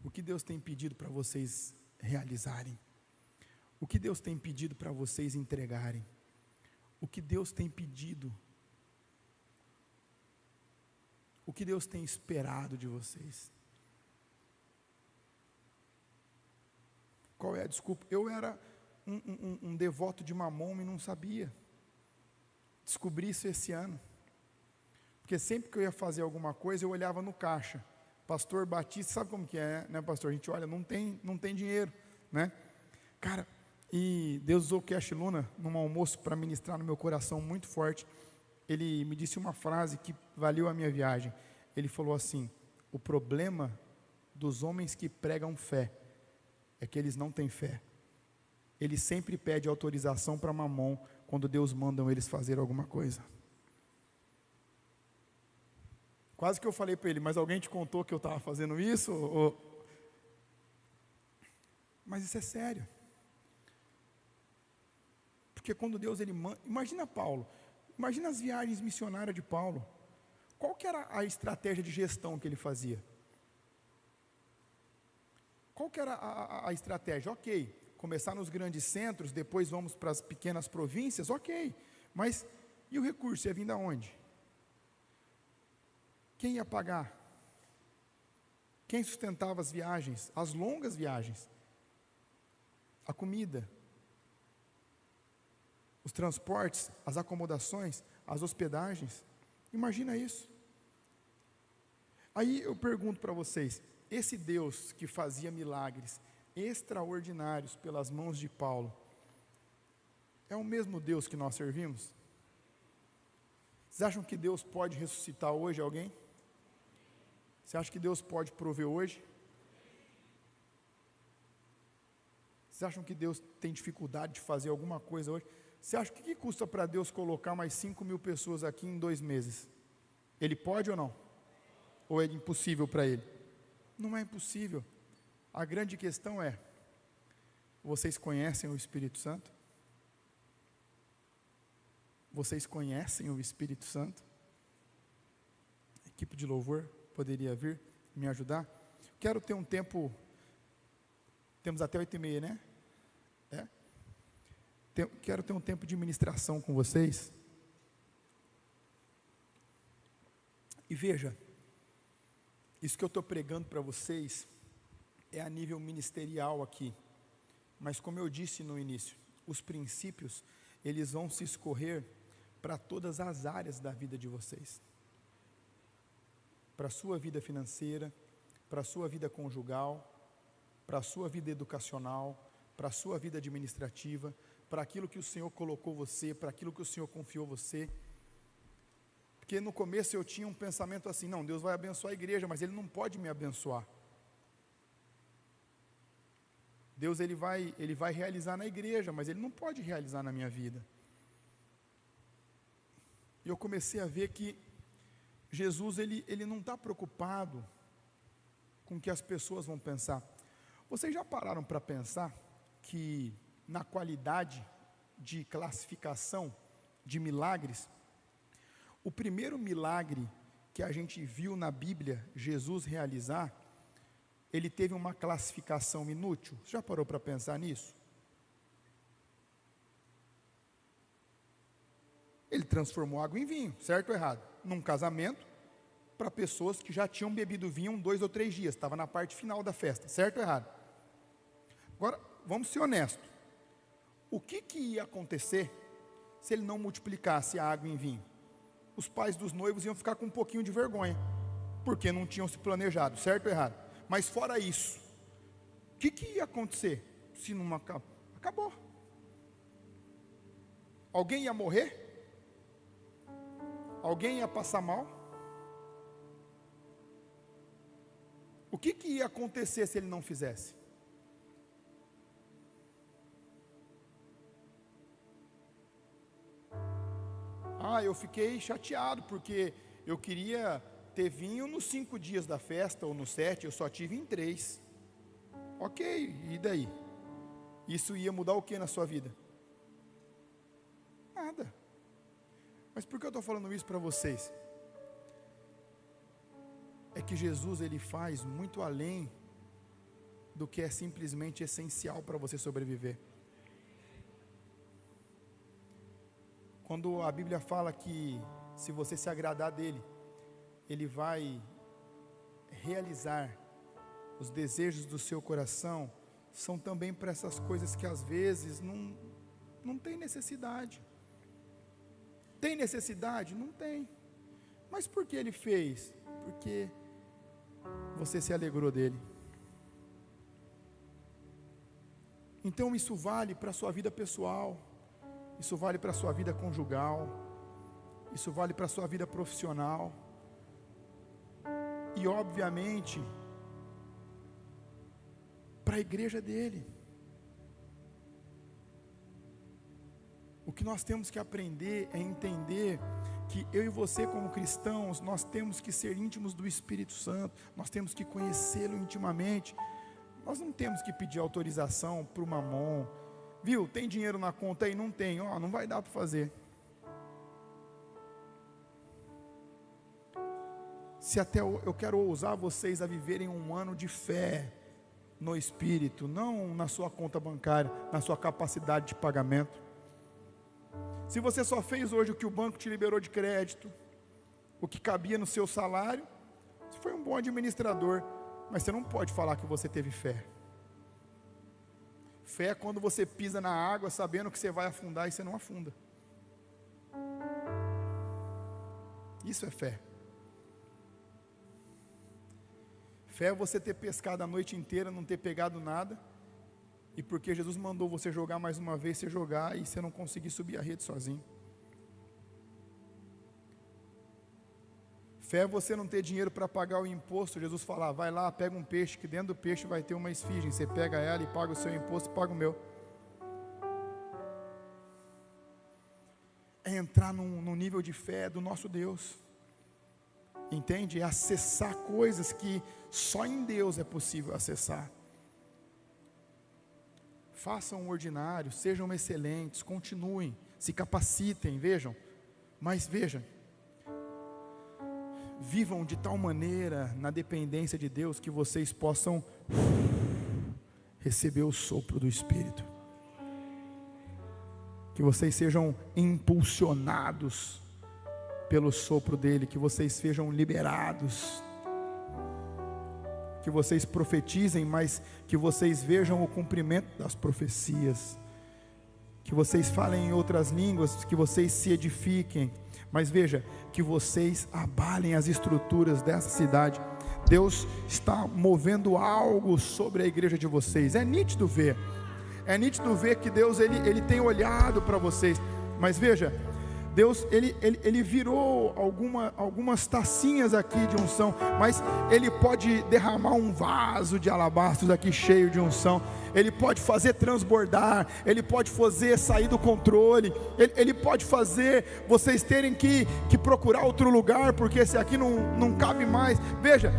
O que Deus tem pedido para vocês realizarem? O que Deus tem pedido para vocês entregarem? O que Deus tem pedido? O que Deus tem esperado de vocês? Qual é a desculpa? Eu era um devoto de Mamon e não sabia. Descobri isso esse ano. Porque sempre que eu ia fazer alguma coisa, eu olhava no caixa. Pastor Batista, sabe como que é, né, pastor? A gente olha, não tem dinheiro, né? Cara, e Deus usou o Cash Luna num almoço para ministrar no meu coração muito forte. Ele me disse uma frase que valeu a minha viagem. Ele falou assim: o problema dos homens que pregam fé é que eles não têm fé. Eles sempre pedem autorização para Mamon quando Deus manda eles fazer alguma coisa. Quase que eu falei para ele: mas alguém te contou que eu estava fazendo isso? Mas isso é sério. Porque quando Deus ele manda, imagina Paulo, imagina as viagens missionárias de Paulo. Qual que era a estratégia de gestão que ele fazia? Qual que era a estratégia? Ok, começar nos grandes centros, depois vamos para as pequenas províncias, ok. Mas e o recurso ia vir de onde? Quem ia pagar? Quem sustentava as viagens, as longas viagens? A comida, os transportes, as acomodações, as hospedagens. Imagina isso. Aí eu pergunto para vocês: esse Deus que fazia milagres extraordinários pelas mãos de Paulo, é o mesmo Deus que nós servimos? Vocês acham que Deus pode ressuscitar hoje alguém? Você acha que Deus pode prover hoje? Vocês acham que Deus tem dificuldade de fazer alguma coisa hoje? Você acha que custa para Deus colocar mais 5.000 pessoas aqui em 2 meses? Ele pode ou não? Ou é impossível para Ele? Não é impossível. A grande questão é: vocês conhecem o Espírito Santo? Vocês conhecem o Espírito Santo? A equipe de louvor poderia vir me ajudar? Quero ter um tempo, temos até 8h30, né? Quero ter um tempo de ministração com vocês. E veja, isso que eu estou pregando para vocês é a nível ministerial aqui. Mas como eu disse no início, os princípios, eles vão se escorrer para todas as áreas da vida de vocês. Para a sua vida financeira, para a sua vida conjugal, para a sua vida educacional, para a sua vida administrativa, para aquilo que o Senhor colocou você, para aquilo que o Senhor confiou você. Porque no começo eu tinha um pensamento assim, não, Deus vai abençoar a igreja, mas Ele não pode me abençoar. Deus ele vai realizar na igreja, mas Ele não pode realizar na minha vida. E eu comecei a ver que Jesus ele não está preocupado com o que as pessoas vão pensar. Vocês já pararam para pensar que na qualidade de classificação de milagres, o primeiro milagre que a gente viu na Bíblia Jesus realizar, ele teve uma classificação inútil? Você já parou para pensar nisso? Ele transformou água em vinho, certo ou errado? Num casamento, para pessoas que já tinham bebido vinho 2 ou 3 dias, estava na parte final da festa, certo ou errado? Agora, vamos ser honestos. O que ia acontecer se ele não multiplicasse a água em vinho? Os pais dos noivos iam ficar com um pouquinho de vergonha, porque não tinham se planejado, certo ou errado? Mas fora isso, o que ia acontecer se não acabou? Alguém ia morrer? Alguém ia passar mal? O que ia acontecer se ele não fizesse? Eu fiquei chateado, porque eu queria ter vinho nos 5 dias da festa, ou nos 7, eu só tive em 3. Ok, e daí? Isso ia mudar o que na sua vida? Nada. Mas por que eu estou falando isso para vocês? É que Jesus ele faz muito além do que é simplesmente essencial para você sobreviver. Quando a Bíblia fala que se você se agradar dele, ele vai realizar os desejos do seu coração, são também para essas coisas que às vezes não tem necessidade. Tem necessidade? Não tem. Mas por que ele fez? Porque você se alegrou dele. Então isso vale para a sua vida pessoal, isso vale para a sua vida conjugal, isso vale para a sua vida profissional, e obviamente para a igreja dele. O que nós temos que aprender é entender que eu e você como cristãos, nós temos que ser íntimos do Espírito Santo, nós temos que conhecê-lo intimamente, nós não temos que pedir autorização para o mamon, viu, tem dinheiro na conta aí? Não tem, não vai dar para fazer. Se até eu quero ousar vocês a viverem um ano de fé no Espírito, não na sua conta bancária, na sua capacidade de pagamento. Se você só fez hoje o que o banco te liberou de crédito, o que cabia no seu salário, você foi um bom administrador, mas você não pode falar que você teve fé. Fé é quando você pisa na água sabendo que você vai afundar e você não afunda. Isso é fé. Fé é você ter pescado a noite inteira, não ter pegado nada, e porque Jesus mandou você jogar mais uma vez, você jogar e você não conseguir subir a rede sozinho. Fé é você não ter dinheiro para pagar o imposto. Jesus fala, vai lá, pega um peixe, que dentro do peixe vai ter uma esfinge, você pega ela e paga o seu imposto e paga o meu. É entrar num nível de fé do nosso Deus, entende? É acessar coisas que só em Deus é possível acessar. Façam o ordinário, sejam excelentes, continuem, se capacitem, vejam, mas vejam, vivam de tal maneira na dependência de Deus que vocês possam receber o sopro do Espírito, que vocês sejam impulsionados pelo sopro dele, que vocês sejam liberados, que vocês profetizem, mas que vocês vejam o cumprimento das profecias, que vocês falem em outras línguas, que vocês se edifiquem, mas veja, que vocês abalem as estruturas dessa cidade. Deus está movendo algo sobre a igreja de vocês, é nítido ver que Deus ele tem olhado para vocês, mas veja, Deus ele virou algumas tacinhas aqui de unção, mas Ele pode derramar um vaso de alabastros aqui cheio de unção, Ele pode fazer transbordar, Ele pode fazer sair do controle, Ele pode fazer vocês terem que procurar outro lugar, porque esse aqui não cabe mais. Veja,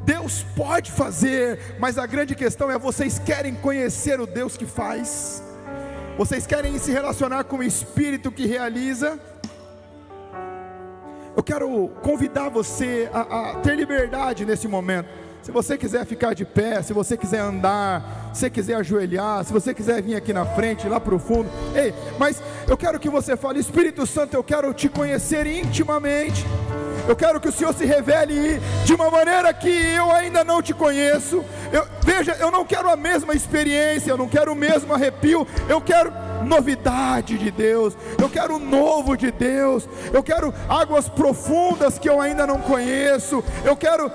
Deus pode fazer, mas a grande questão é: vocês querem conhecer o Deus que faz? Vocês querem se relacionar com o Espírito que realiza? Eu quero convidar você a ter liberdade nesse momento. Se você quiser ficar de pé, se você quiser andar, se você quiser ajoelhar, se você quiser vir aqui na frente, lá para o fundo. Ei, mas eu quero que você fale: Espírito Santo, eu quero te conhecer intimamente. Eu quero que o Senhor se revele de uma maneira que eu ainda não te conheço. Veja, eu não quero a mesma experiência, eu não quero o mesmo arrepio, eu quero novidade de Deus, eu quero o novo de Deus, eu quero águas profundas que eu ainda não conheço, eu quero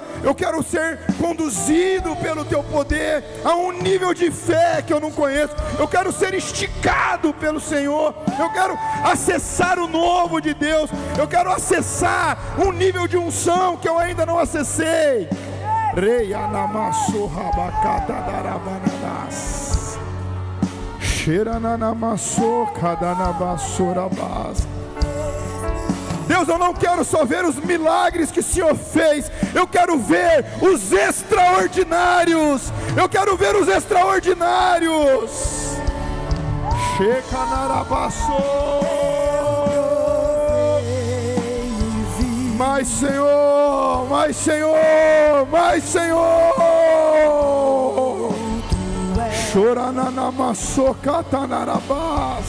ser conduzido pelo teu poder a um nível de fé que eu não conheço, eu quero ser esticado pelo Senhor, eu quero acessar o novo de Deus, eu quero acessar um nível de unção que eu ainda não acessei. Rei anamasso rabacata darabanadas. Deus, eu não quero só ver os milagres que o Senhor fez, eu quero ver os extraordinários, eu quero ver os extraordinários. Mais Senhor, mais Senhor, mais Senhor. Choranana maçoca tanarabás.